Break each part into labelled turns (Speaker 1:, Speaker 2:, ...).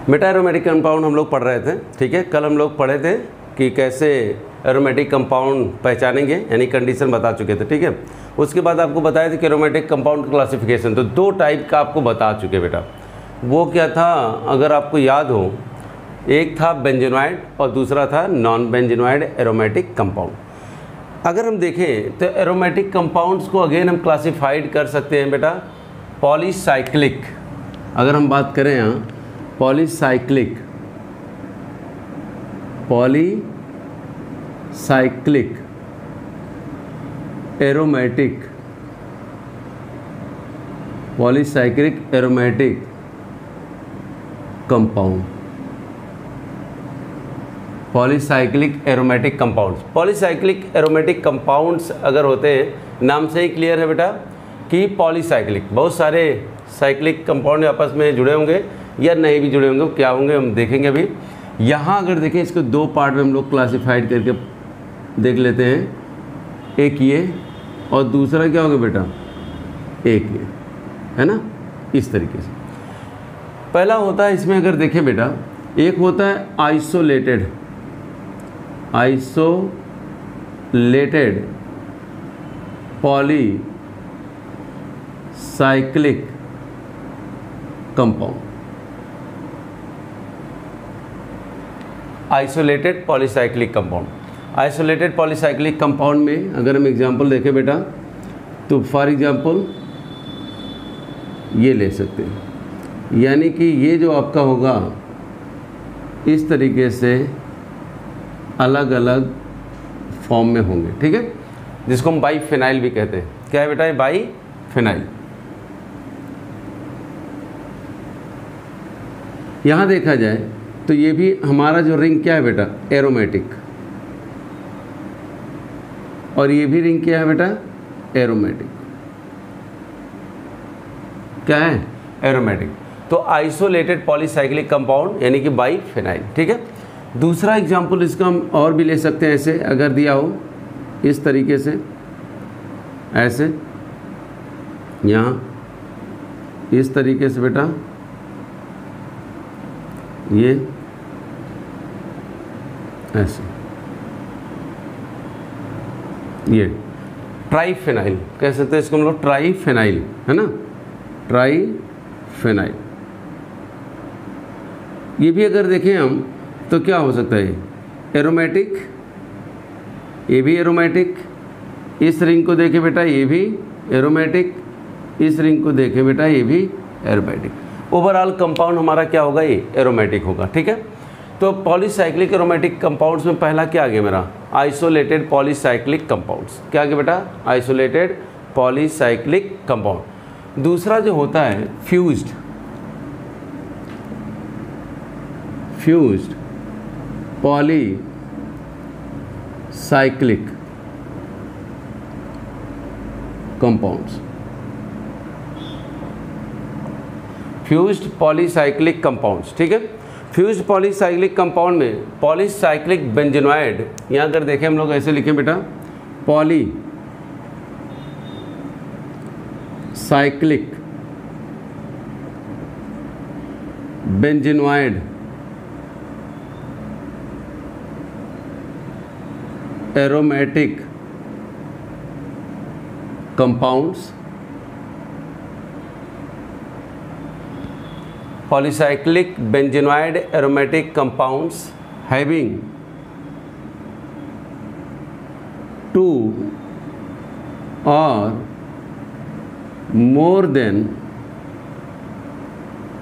Speaker 1: बेटा aromatic compound हम लोग पढ़ रहे थे, ठीक है। कल हम लोग पढ़े थे कि कैसे एरोमेटिक कंपाउंड पहचानेंगे, यानी कंडीशन बता चुके थे, ठीक है। उसके बाद आपको बताया था कि एरोमेटिक कंपाउंड क्लासिफिकेशन, तो दो टाइप का आपको बता चुके बेटा। वो क्या था, अगर आपको याद हो, एक था बेंजेनॉइड और दूसरा था नॉन बेंजेनॉइड एरोमेटिक कंपाउंड। अगर हम देखें तो एरोमेटिक कंपाउंड्स को अगेन हम क्लासिफाइड कर सकते हैं बेटा पॉलीसाइक्लिक। अगर हम बात करें यहाँ polycyclic aromatic, polycyclic aromatic compound, polycyclic aromatic compounds. Polycyclic aromatic compounds अगर होते हैं, नाम से ही क्लियर है बेटा कि पॉलीसाइक्लिक, बहुत सारे साइक्लिक कंपाउंड आपस में जुड़े होंगे या नहीं भी जुड़े होंगे, क्या होंगे हम देखेंगे अभी। यहाँ अगर देखें इसको दो पार्ट में हम लोग क्लासिफाइड करके देख लेते हैं, एक ये और दूसरा क्या होगा बेटा, एक ये, है ना, इस तरीके से। पहला होता है इसमें अगर देखें बेटा, एक होता है isolated polycyclic compound. Isolated polycyclic compound, isolated polycyclic compound में अगर हम एग्जांपल देखें बेटा, तो फॉर एग्जांपल ये ले सकते हैं, यानी कि ये जो आपका होगा इस तरीके से अलग अलग फॉर्म में होंगे, ठीक है, जिसको हम बाइफेनाइल भी कहते हैं। क्या है बेटा, ये बाइफेनाइल। यहाँ देखा जाए तो ये भी हमारा जो रिंग क्या है बेटा, एरोमेटिक, और ये भी रिंग क्या है बेटा, एरोमेटिक। क्या है, एरोमेटिक। तो आइसोलेटेड पॉलीसाइक्लिक कंपाउंड यानी कि बाइफेनाइल, ठीक है। दूसरा एग्जांपल इसका हम और भी ले सकते हैं, ऐसे अगर दिया हो इस तरीके से, ऐसे यहाँ इस तरीके से बेटा, ये ऐसे, ये ट्राइफेनाइल कह सकते हैं इसको हम लोग, ट्राइफेनाइल, है ना, ट्राइफेनाइल। ये भी अगर देखें हम तो क्या हो सकता है, एरोमेटिक, ये भी एरोमेटिक, इस रिंग को देखें बेटा ये भी एरोमेटिक, इस रिंग को देखें बेटा ये भी एरोमेटिक। ओवरऑल कंपाउंड हमारा क्या होगा, ये एरोमेटिक होगा, ठीक है। तो पॉलीसाइक्लिक एरोमेटिक कंपाउंड्स में पहला क्या आ गया मेरा, आइसोलेटेड पॉलीसाइक्लिक कंपाउंड्स। क्या आ गया बेटा, आइसोलेटेड पॉलीसाइक्लिक कंपाउंड। दूसरा जो होता है fused polycyclic compounds, fused polycyclic compounds, ठीक है। फ्यूज्ड पॉलीसाइक्लिक कंपाउंड में पॉलीसाइक्लिक बेंजेनॉइड, यहाँ अगर देखें हम लोग ऐसे लिखें बेटा, polycyclic benzenoid aromatic compounds, polycyclic benzenoid aromatic compounds having 2 or more than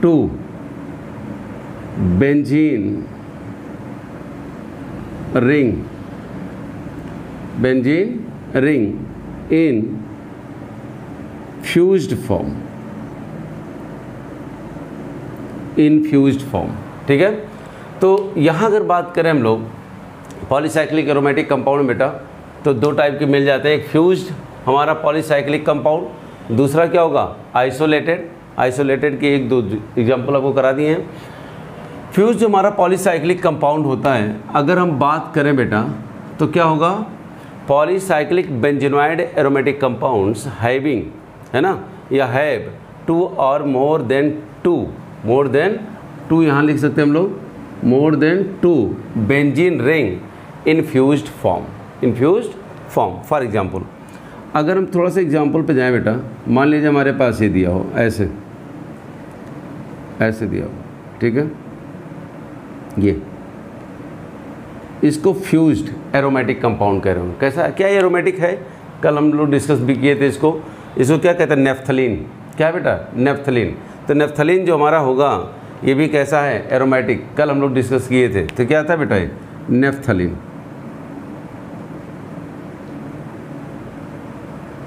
Speaker 1: 2 benzene ring in fused form, in fused form, ठीक है। तो यहाँ अगर बात करें हम लोग पॉलीसाइक्लिक एरोमेटिक कंपाउंड बेटा, तो दो टाइप के मिल जाते हैं, एक फ्यूज्ड हमारा पॉलीसाइक्लिक कंपाउंड, दूसरा क्या होगा, आइसोलेटेड की एक दो एग्जांपल आपको करा दिए हैं। फ्यूज्ड जो हमारा पॉलीसाइक्लिक कंपाउंड होता है, अगर हम बात करें बेटा तो क्या होगा, polycyclic benzenoid aromatic compounds having, है ना, या हैव 2 और मोर देन 2 यहाँ लिख सकते हैं हम लोग, more than 2 benzene ring in fused form. For example अगर हम थोड़ा सा एग्जाम्पल पे जाएं बेटा, मान लीजिए हमारे पास ये दिया हो, ऐसे दिया हो, ठीक है, ये इसको फ्यूज्ड एरोमेटिक कंपाउंड कह रहे हो। कैसा, क्या ये एरोमेटिक है? कल हम लोग डिस्कस भी किए थे इसको क्या कहते हैं? नेफ्थलीन। क्या है बेटा? नेफ्थलीन। तो नेफ्थलीन जो हमारा होगा ये भी कैसा है? एरोमेटिक। कल हम लोग डिस्कस किए थे, तो क्या था बेटा? ये नेफ्थलीन,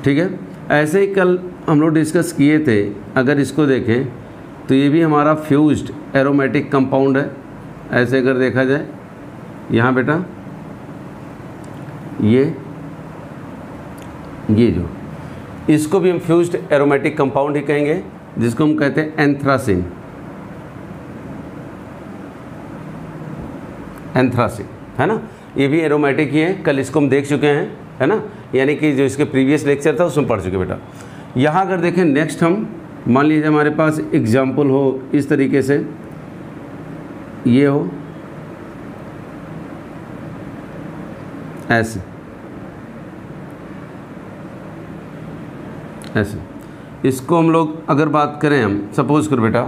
Speaker 1: ठीक है। ऐसे ही कल हम लोग डिस्कस किए थे, अगर इसको देखें तो ये भी हमारा फ्यूज्ड एरोमेटिक कंपाउंड है। ऐसे अगर देखा जाए यहाँ बेटा, ये जो इसको भी हम फ्यूज्ड एरोमेटिक कंपाउंड ही कहेंगे, जिसको हम कहते हैं एंथ्रासिन। है ना, ये भी एरोमेटिक ही है। कल इसको हम देख चुके हैं, है ना, यानी कि जो इसके प्रीवियस लेक्चर था उसमें पढ़ चुके बेटा। यहाँ अगर देखें नेक्स्ट, हम मान लीजिए हमारे पास एग्जाम्पल हो इस तरीके से, ये हो ऐसे, इसको हम लोग अगर बात करें, हम सपोज करो बेटा,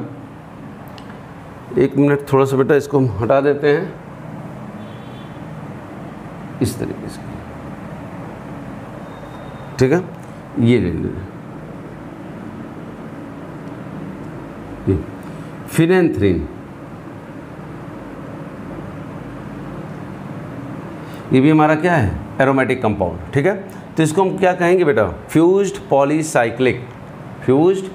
Speaker 1: 1 मिनट थोड़ा सा बेटा इसको हम हटा देते हैं इस तरीके से, ठीक है। ये ले लीजिए, फिनेंथ्रीन, ये भी हमारा क्या है? एरोमेटिक कंपाउंड, ठीक है। तो इसको हम क्या कहेंगे बेटा? Fused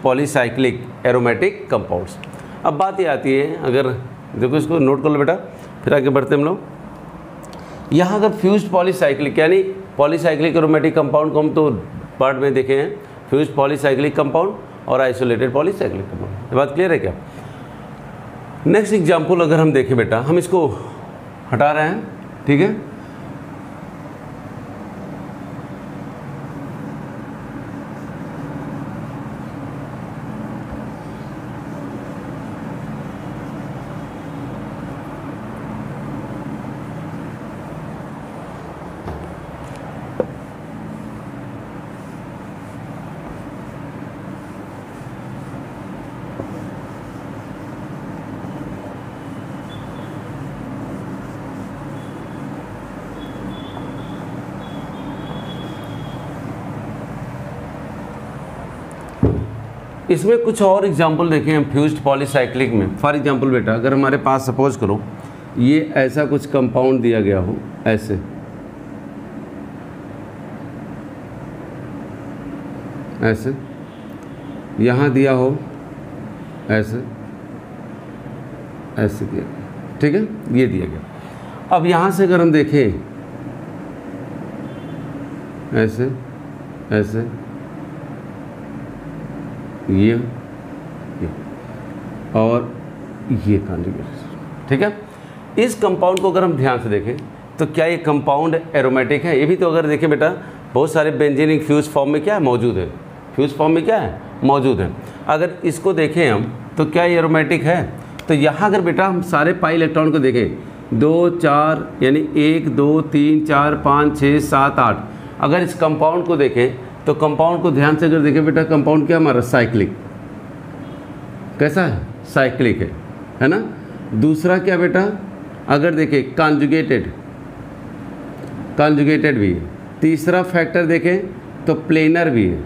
Speaker 1: polycyclic aromatic compounds. अब बात ये आती है, अगर देखो इसको नोट कर लो बेटा, फिर आगे बढ़ते हम लोग। यहाँ अगर फ्यूज्ड पॉलीसाइक्लिक, यानी पॉलीसाइक्लिक एरोमेटिक कंपाउंड को हम तो पार्ट में देखे हैं, फ्यूज्ड पॉलीसाइक्लिक कंपाउंड और आइसोलेटेड पॉलीसाइक्लिक कंपाउंड। ये बात क्लियर है क्या? नेक्स्ट एग्जाम्पल अगर हम देखें बेटा, हम इसको हटा रहे हैं, ठीक है। इसमें कुछ और एग्जाम्पल देखें हम फ्यूज्ड पॉलीसाइक्लिक में। फॉर एग्जाम्पल बेटा, अगर हमारे पास सपोज करो ये ऐसा कुछ कंपाउंड दिया गया हो, ऐसे यहाँ दिया हो, ऐसे दिया गया, ठीक है, ये दिया गया। अब यहाँ से अगर हम देखें ऐसे ये और ये कॉन्जुगेशन, ठीक है। इस कंपाउंड को अगर हम ध्यान से देखें तो क्या ये कंपाउंड एरोमेटिक है? ये भी तो अगर देखें बेटा, बहुत सारे बेंजीनिक फ्यूज फॉर्म में क्या है? मौजूद है। फ्यूज फॉर्म में क्या है? मौजूद है। अगर इसको देखें हम तो क्या ये एरोमेटिक है? तो यहाँ अगर बेटा हम सारे पाई इलेक्ट्रॉन को देखें, 2 4 यानी 1 2 3 4 5 6 7 8, अगर इस कंपाउंड को देखें तो कंपाउंड को ध्यान से अगर देखें बेटा, कंपाउंड क्या हमारा? साइक्लिक। कैसा है? साइक्लिक है ना। दूसरा क्या बेटा, अगर देखें कॉन्जुगेटेड भी है। तीसरा फैक्टर देखें तो प्लेनर भी है।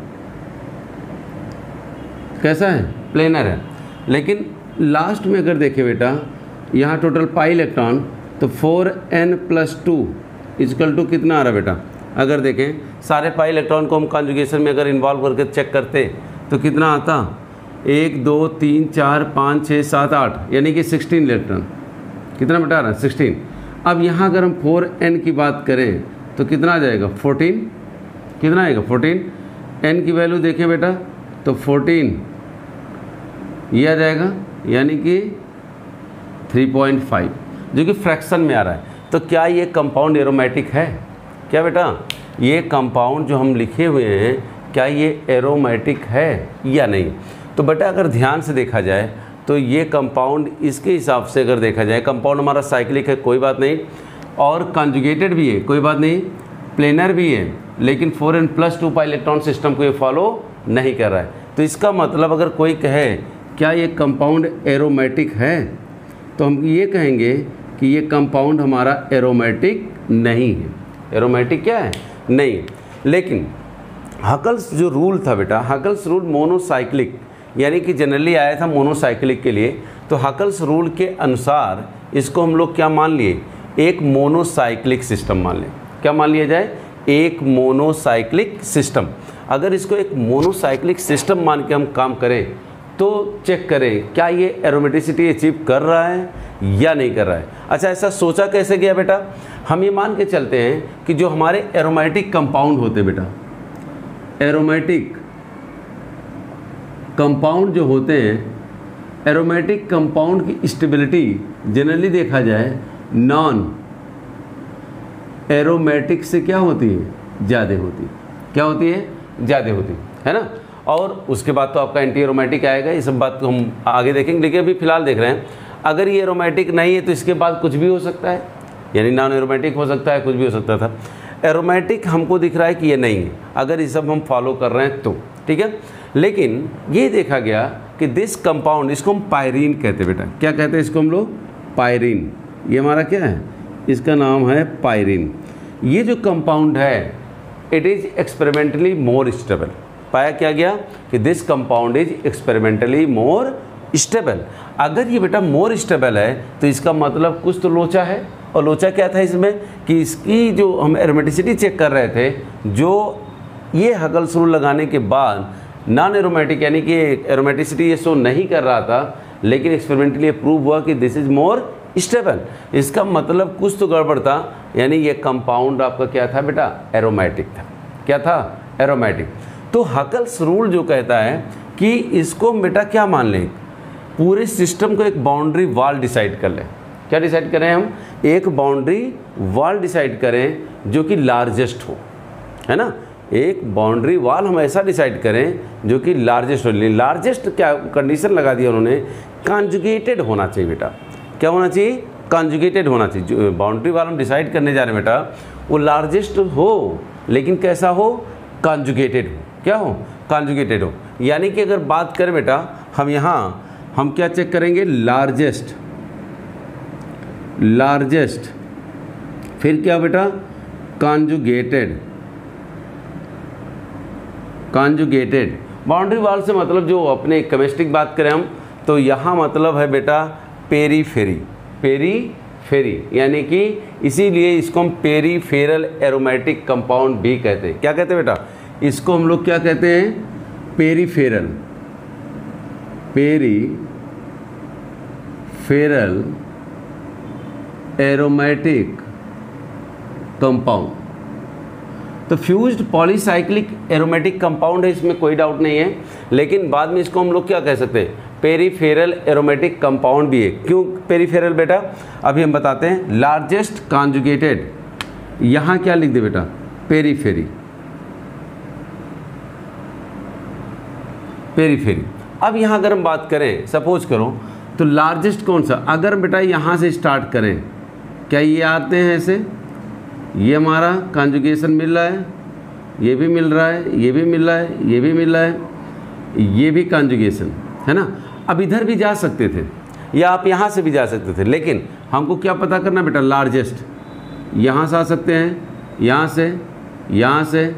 Speaker 1: कैसा है? प्लेनर है। लेकिन लास्ट में अगर देखें बेटा, यहाँ टोटल पाई इलेक्ट्रॉन तो 4n+2 = कितना आ रहा बेटा? अगर देखें सारे पाई इलेक्ट्रॉन को हम कॉन्जुगेशन में अगर इन्वॉल्व करके चेक करते तो कितना आता? 1 2 3 4 5 6 7 8, यानी कि 16 इलेक्ट्रॉन। कितना बेटा आ रहा है? 16। अब यहाँ अगर हम 4n की बात करें तो कितना आ जाएगा? 14। कितना आएगा? 14। n की वैल्यू देखें बेटा तो 14 ये आ जाएगा, यानी कि 3.5, जो कि फ्रैक्शन में आ रहा है। तो क्या ये कंपाउंड एरोमेटिक है? क्या बेटा, ये कंपाउंड जो हम लिखे हुए हैं क्या ये एरोमेटिक है या नहीं? तो बेटा अगर ध्यान से देखा जाए तो ये कंपाउंड इसके हिसाब से अगर देखा जाए, कंपाउंड हमारा साइक्लिक है कोई बात नहीं, और कॉन्जुगेटेड भी है कोई बात नहीं, प्लेनर भी है, लेकिन 4n+2 पाई इलेक्ट्रॉन सिस्टम को ये फॉलो नहीं कर रहा है। तो इसका मतलब अगर कोई कहे क्या ये कंपाउंड एरोमेटिक है, तो हम ये कहेंगे कि ये कंपाउंड हमारा एरोमेटिक नहीं है। एरोमेटिक क्या है? नहीं। लेकिन हकल्स जो रूल था बेटा, हकल्स रूल मोनोसाइक्लिक यानी कि जनरली आया था मोनोसाइक्लिक के लिए, तो हकल्स रूल के अनुसार इसको हम लोग क्या मान लिए? एक मोनोसाइक्लिक सिस्टम मान लें। क्या मान लिया जाए? एक मोनोसाइक्लिक सिस्टम। अगर इसको एक मोनोसाइक्लिक सिस्टम मान के हम काम करें तो चेक करें क्या ये एरोमेटिसिटी अचीव कर रहा है या नहीं कर रहा है। अच्छा, ऐसा सोचा कैसे गया बेटा? हम ये मान के चलते हैं कि जो हमारे एरोमेटिक कंपाउंड होते बेटा, एरोमेटिक कंपाउंड जो होते हैं, एरोमेटिक कंपाउंड की स्टेबिलिटी जनरली देखा जाए नॉन एरोमेटिक से क्या होती है? ज़्यादा होती है। क्या होती है? ज़्यादा होती है ना। और उसके बाद तो आपका एंटी एरोमेटिक आएगा, ये सब बात को हम आगे देखेंगे, लेकिन अभी फिलहाल देख रहे हैं अगर ये एरोमेटिक नहीं है तो इसके बाद कुछ भी हो सकता है, यानी नॉन एरोमेटिक हो सकता है, कुछ भी हो सकता था। एरोमेटिक हमको दिख रहा है कि ये नहीं है, अगर ये सब हम फॉलो कर रहे हैं तो ठीक है। लेकिन ये देखा गया कि दिस कंपाउंड, इसको हम पायरीन कहते हैं बेटा। क्या कहते हैं इसको हम लोग? पायरीन। ये हमारा क्या है? इसका नाम है पायरीन। ये जो कंपाउंड है it is experimentally more stable. पाया क्या गया कि this compound is experimentally more stable. अगर ये बेटा मोर स्टेबल है तो इसका मतलब कुछ तो लोचा है। और लोचा क्या था इसमें कि इसकी जो हम एरोमेटिसिटी चेक कर रहे थे, जो ये हकल्स रूल लगाने के बाद नॉन एरोमेटिक यानी कि एरोमेटिसिटी ये शो नहीं कर रहा था, लेकिन एक्सपेरिमेंटली प्रूव हुआ कि दिस इज़ मोर स्टेबल। इसका मतलब कुछ तो गड़बड़ था, यानी ये कंपाउंड आपका क्या था बेटा? एरोमेटिक था। क्या था? एरोमेटिक। तो हकल्स रूल जो कहता है कि इसको बेटा क्या मान लें, पूरे सिस्टम को एक बाउंड्री वॉल डिसाइड कर लें। क्या डिसाइड करें हम? एक बाउंड्री वॉल डिसाइड करें जो कि लार्जेस्ट हो, है ना। एक बाउंड्री वॉल हम ऐसा डिसाइड करें जो कि लार्जेस्ट हो। लार्जेस्ट क्या कंडीशन लगा दिया उन्होंने? कॉन्जुगेटेड होना चाहिए बेटा। क्या होना चाहिए? कॉन्जुगेटेड होना चाहिए। जो बाउंड्री वॉल हम डिसाइड करने जा रहे हैं बेटा, वो लार्जेस्ट हो, लेकिन कैसा हो? कॉन्जुगेटेड हो। क्या हो? कॉन्जुगेटेड हो। यानी कि अगर बात करें बेटा, हम यहाँ हम क्या चेक करेंगे? लार्जेस्ट, लार्जेस्ट, फिर क्या बेटा? कॉन्जुगेटेड। कॉन्जुगेटेड बाउंड्री वॉल से मतलब जो अपने केमिस्ट्रिक बात करें हम, तो यहाँ मतलब है बेटा पेरीफेरी। पेरीफेरी यानी कि इसीलिए इसको हम पेरीफेरल एरोमेटिक कंपाउंड भी कहते हैं। क्या कहते हैं बेटा? इसको हम लोग क्या कहते हैं? Peripheral, peripheral aromatic compound. तो फ्यूज्ड पॉलीसाइक्लिक एरोमेटिक कंपाउंड है, इसमें कोई डाउट नहीं है, लेकिन बाद में इसको हम लोग क्या कह सकते हैं? पेरीफेरल एरोमेटिक कंपाउंड भी है। क्यों पेरीफेरल बेटा? अभी हम बताते हैं। लार्जेस्ट कॉन्जुगेटेड, यहाँ क्या लिख दे बेटा? Periphery, periphery. अब यहाँ अगर हम बात करें, सपोज करो, तो लार्जेस्ट कौन सा? अगर बेटा यहाँ से स्टार्ट करें, क्या ये आते हैं ऐसे? ये हमारा कॉन्जुगेशन मिल रहा है, ये भी मिल रहा है, ये भी मिल रहा है, ये भी मिल रहा है, ये भी कॉन्जुगेशन है ना। अब इधर भी जा सकते थे या आप यहाँ से भी जा सकते थे, लेकिन हमको क्या पता करना बेटा? लार्जेस्ट। यहाँ से आ सकते हैं, यहाँ से, यहाँ से,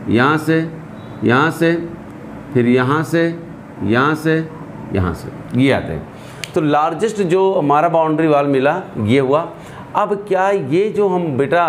Speaker 1: यहाँ से, यहाँ से, फिर यहाँ से, यहाँ से, यहाँ से, ये आते हैं। तो लार्जेस्ट जो हमारा बाउंड्री वाल मिला ये हुआ। अब क्या ये जो हम बेटा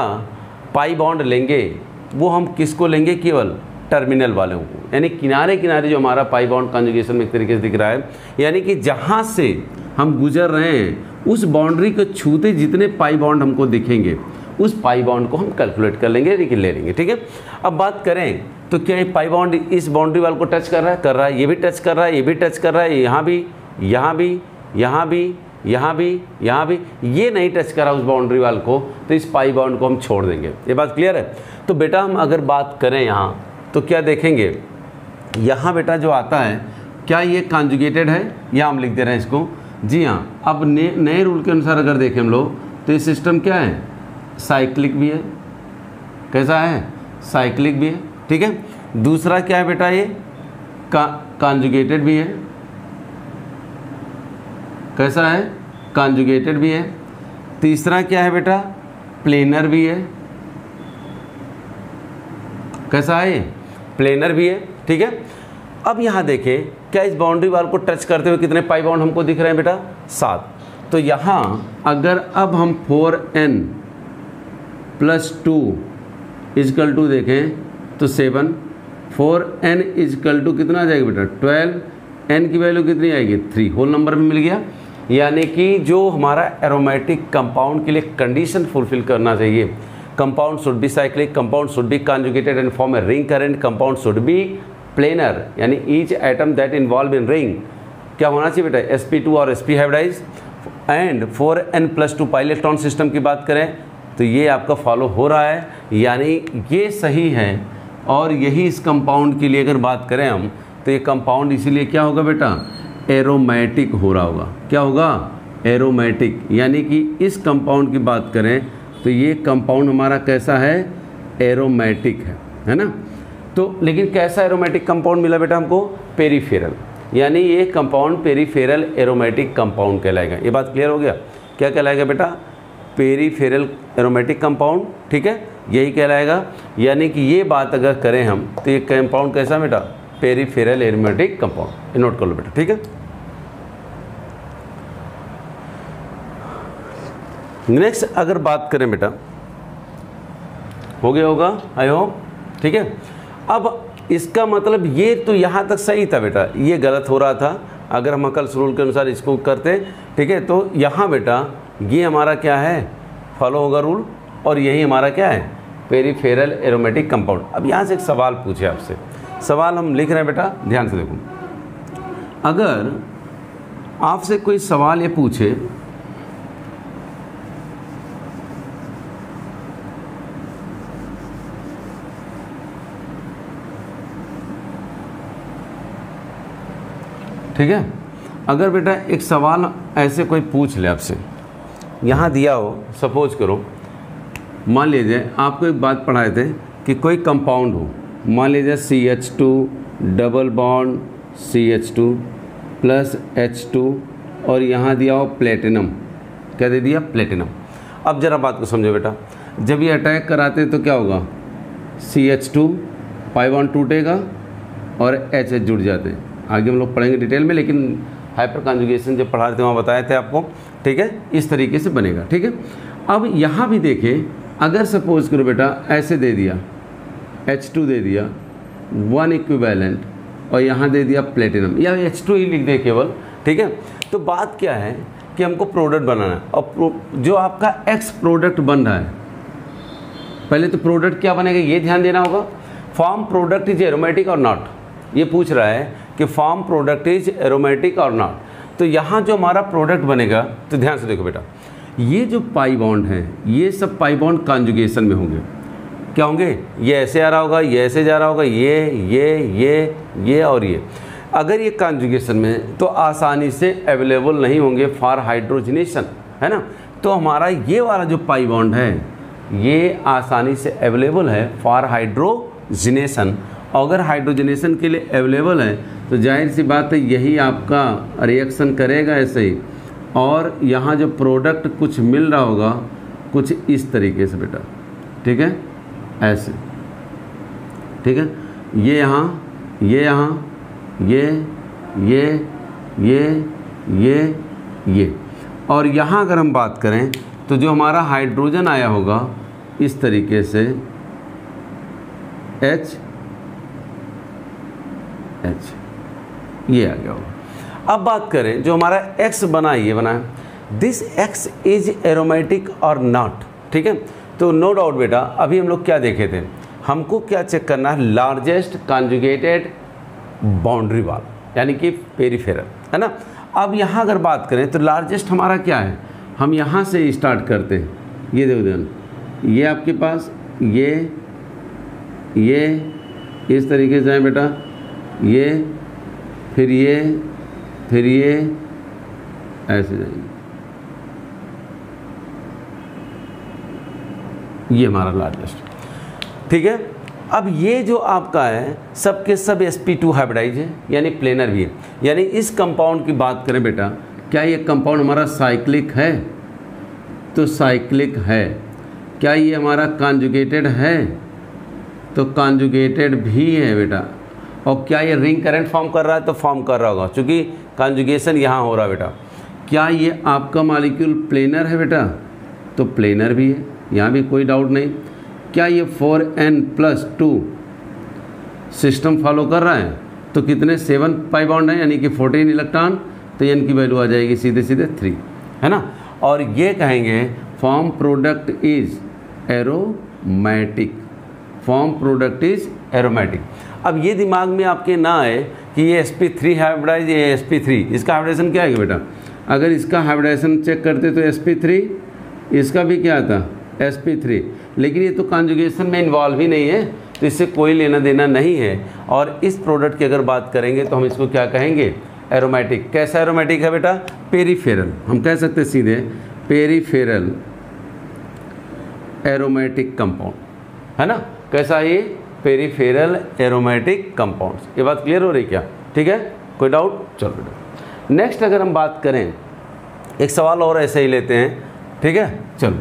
Speaker 1: पाई बॉन्ड लेंगे वो हम किसको लेंगे? केवल टर्मिनल वालों को, यानी किनारे किनारे जो हमारा पाई बॉन्ड कॉन्जुगेशन में एक तरीके से दिख रहा है, यानी कि जहाँ से हम गुजर रहे हैं उस बाउंड्री को छूते जितने पाई बॉन्ड हमको दिखेंगे उस पाई बॉन्ड को हम कैलकुलेट कर लेंगे, लेकिन ले लेंगे। ठीक है। अब बात करें तो क्या ये पाई बॉन्ड इस बाउंड्री वाल को टच कर रहा है? कर रहा है। ये भी टच कर रहा है, ये भी टच कर रहा है, यहाँ भी, यहाँ भी, यहाँ भी, यहाँ भी, यहाँ भी। ये नहीं टच करा उस बाउंड्री वाल को, तो इस पाई बॉन्ड को हम छोड़ देंगे। ये बात क्लियर है? तो बेटा हम अगर बात करें यहाँ तो क्या देखेंगे? यहाँ बेटा जो आता है क्या ये कॉन्जुगेटेड है, या हम लिख दे रहे हैं इसको, जी हाँ। अब नए रूल के अनुसार अगर देखें हम लोग तो ये सिस्टम क्या है, साइक्लिक भी है। कैसा है, साइक्लिक भी है, ठीक है। दूसरा क्या है बेटा, ये कॉन्जुगेटेड भी है। कैसा है, कॉन्जुगेटेड भी है। तीसरा क्या है बेटा, प्लेनर भी है। कैसा है, प्लेनर भी है, ठीक है। अब यहाँ देखें, क्या इस बाउंड्री वाल को टच करते हुए कितने पाई बाउंड हमको दिख रहे हैं बेटा, 7। तो यहाँ अगर अब हम 4n + 2 = देखें तो 7, 4n = कितना आ जाएगा बेटा, 12, n की वैल्यू कितनी आएगी, 3, होल नंबर में मिल गया। यानी कि जो हमारा एरोमेटिक कंपाउंड के लिए कंडीशन फुलफिल करना चाहिए, compound should be cyclic, compound should be conjugated and form a ring current, compound should be planar, यानी each atom that involve in ring क्या होना चाहिए बेटा, sp2 और sp hybridise, and 4n + 2 pi electron system की बात करें तो ये आपका फॉलो हो रहा है, यानी ये सही है। और यही इस कंपाउंड के लिए अगर बात करें हम तो ये कंपाउंड इसीलिए क्या होगा बेटा, एरोमेटिक हो रहा होगा। क्या होगा, एरोमेटिक, यानी कि इस कंपाउंड की बात करें तो ये कंपाउंड हमारा कैसा है, एरोमेटिक है ना। तो लेकिन कैसा एरोमेटिक कंपाउंड मिला बेटा हमको, पेरीफेरल, यानी ये कंपाउंड पेरीफेरल एरोमेटिक कंपाउंड कहलाएगा। ये बात क्लियर हो गया, क्या कहलाएगा बेटा, पेरीफेरल एरोमेटिक कंपाउंड, ठीक है, यही कहलाएगा। यानी कि ये बात अगर करें हम तो ये कंपाउंड कैसा बेटा, पेरीफेरल एरोमेटिक कंपाउंड, नोट कर लो बेटा, ठीक है। नेक्स्ट अगर बात करें बेटा, हो गया होगा आई होप, ठीक है। अब इसका मतलब ये तो यहाँ तक सही था बेटा, ये गलत हो रहा था अगर हम अकल्स रूल के अनुसार इसको करते, ठीक है। तो यहाँ बेटा ये हमारा क्या है, फॉलो होगा रूल, और यही हमारा क्या है, पेरीफेरल एरोमेटिक कंपाउंड। अब यहाँ से एक सवाल पूछे आपसे, सवाल हम लिख रहे हैं बेटा, ध्यान से देखो। अगर आपसे कोई सवाल ये पूछे ठीक है, अगर बेटा एक सवाल ऐसे कोई पूछ ले आपसे, यहाँ दिया हो, सपोज करो, मान लीजिए आपको एक बात पढ़ाए थे कि कोई कंपाउंड हो, मान लीजिए CH2 double bond CH2 + H2 और यहाँ दिया हो प्लेटिनम, क्या दे दिया, प्लेटिनम। अब ज़रा बात को समझो बेटा, जब ये अटैक कराते तो क्या होगा, CH2 पाई बॉन्ड टूटेगा और H जुड़ जाते हैं। आगे हम लोग पढ़ेंगे डिटेल में, लेकिन हाइपर कॉन्जुगेशन जब पढ़ा रहे थे वहाँ बताए थे आपको, ठीक है, इस तरीके से बनेगा, ठीक है। अब यहाँ भी देखें, अगर सपोज करो बेटा ऐसे दे दिया, H2 दे दिया 1 इक्विवेलेंट और यहाँ दे दिया प्लेटिनम, या H2 ही लिख दे केवल, ठीक है। तो बात क्या है कि हमको प्रोडक्ट बनाना है, और जो आपका X प्रोडक्ट बन रहा है, पहले तो प्रोडक्ट क्या बनेगा ये ध्यान देना होगा। फॉर्म प्रोडक्ट इज एरोमेटिक और नॉट, ये पूछ रहा है कि फॉर्म प्रोडक्ट इज एरोमेटिक और नॉट। तो यहाँ जो हमारा प्रोडक्ट बनेगा, तो ध्यान से देखो बेटा, ये जो पाई बॉन्ड है ये सब पाई बॉन्ड कॉन्जुगेशन में होंगे। क्या होंगे, ये ऐसे आ रहा होगा, ये ऐसे जा रहा होगा, ये और ये। अगर ये कॉन्जुगेशन में तो आसानी से अवेलेबल नहीं होंगे फॉर हाइड्रोजनेशन, है ना। तो हमारा ये वाला जो पाई बॉन्ड है ये आसानी से अवेलेबल है फॉर हाइड्रोजनेशन। अगर हाइड्रोजनेशन के लिए अवेलेबल है तो जाहिर सी बात है यही आपका रिएक्शन करेगा ऐसे ही, और यहाँ जो प्रोडक्ट कुछ मिल रहा होगा कुछ इस तरीके से बेटा, ठीक है, ऐसे, ठीक है, ये यहाँ, ये यहाँ, ये, और यहाँ अगर हम बात करें तो जो हमारा हाइड्रोजन आया होगा इस तरीके से H ये आ गया होगा। अब बात करें जो हमारा X बना, ये बना है, दिस X इज एरोमेटिक और नॉट, ठीक है। तो नो डाउट बेटा, अभी हम लोग क्या देखे थे, हमको क्या चेक करना है, लार्जेस्ट कॉन्जुगेटेड बाउंड्री वाल, यानी कि पेरीफेरल, है ना। अब यहाँ अगर बात करें तो लार्जेस्ट हमारा क्या है, हम यहाँ से स्टार्ट करते हैं, ये देखो ध्यान, ये आपके पास ये इस तरीके से है बेटा, फिर ये ऐसे जाएंगे, ये हमारा लार्जेस्ट, ठीक है। अब ये जो आपका है सब के सब sp2 हाइब्रिडाइज है, यानी प्लेनर भी है। यानी इस कंपाउंड की बात करें बेटा, क्या ये कंपाउंड हमारा साइक्लिक है? तो साइक्लिक है। क्या ये हमारा कॉन्जुगेटेड है? तो कॉन्जुगेटेड भी है बेटा। और क्या ये रिंग करंट फॉर्म कर रहा है? तो फॉर्म कर रहा होगा, क्योंकि कॉन्जुगेशन यहाँ हो रहा है बेटा। क्या ये आपका मॉलिक्यूल प्लेनर है बेटा? तो प्लेनर भी है, यहाँ भी कोई डाउट नहीं। क्या ये 4n+2 सिस्टम फॉलो कर रहा है? तो कितने 7 पाई बॉन्ड है, यानी कि 14 इलेक्ट्रॉन, तो n की वैल्यू आ जाएगी सीधे सीधे 3, है ना। और ये कहेंगे form product is aromatic, form product is aromatic. अब ये दिमाग में आपके ना आए कि ये sp3 हाइब्रिडाइज, ये sp3, इसका हाइब्रिडाइजेशन क्या है बेटा? अगर इसका हाइब्रिडाइजेशन चेक करते तो sp3, इसका भी क्या था sp3, लेकिन ये तो कॉन्जुगेशन में इन्वॉल्व ही नहीं है, तो इससे कोई लेना देना नहीं है। और इस प्रोडक्ट की अगर बात करेंगे तो हम इसको क्या कहेंगे? एरोमेटिक। कैसा एरोमेटिक है बेटा? पेरीफेरल, हम कह सकते हैं सीधे पेरीफेरल एरोमेटिक कंपाउंड, है ना। कैसा है ये? Peripheral aromatic compounds. ये बात क्लियर हो रही क्या? ठीक है, कोई डाउट? चलो बेटा नेक्स्ट अगर हम बात करें, एक सवाल और ऐसे ही लेते हैं, ठीक है। चलो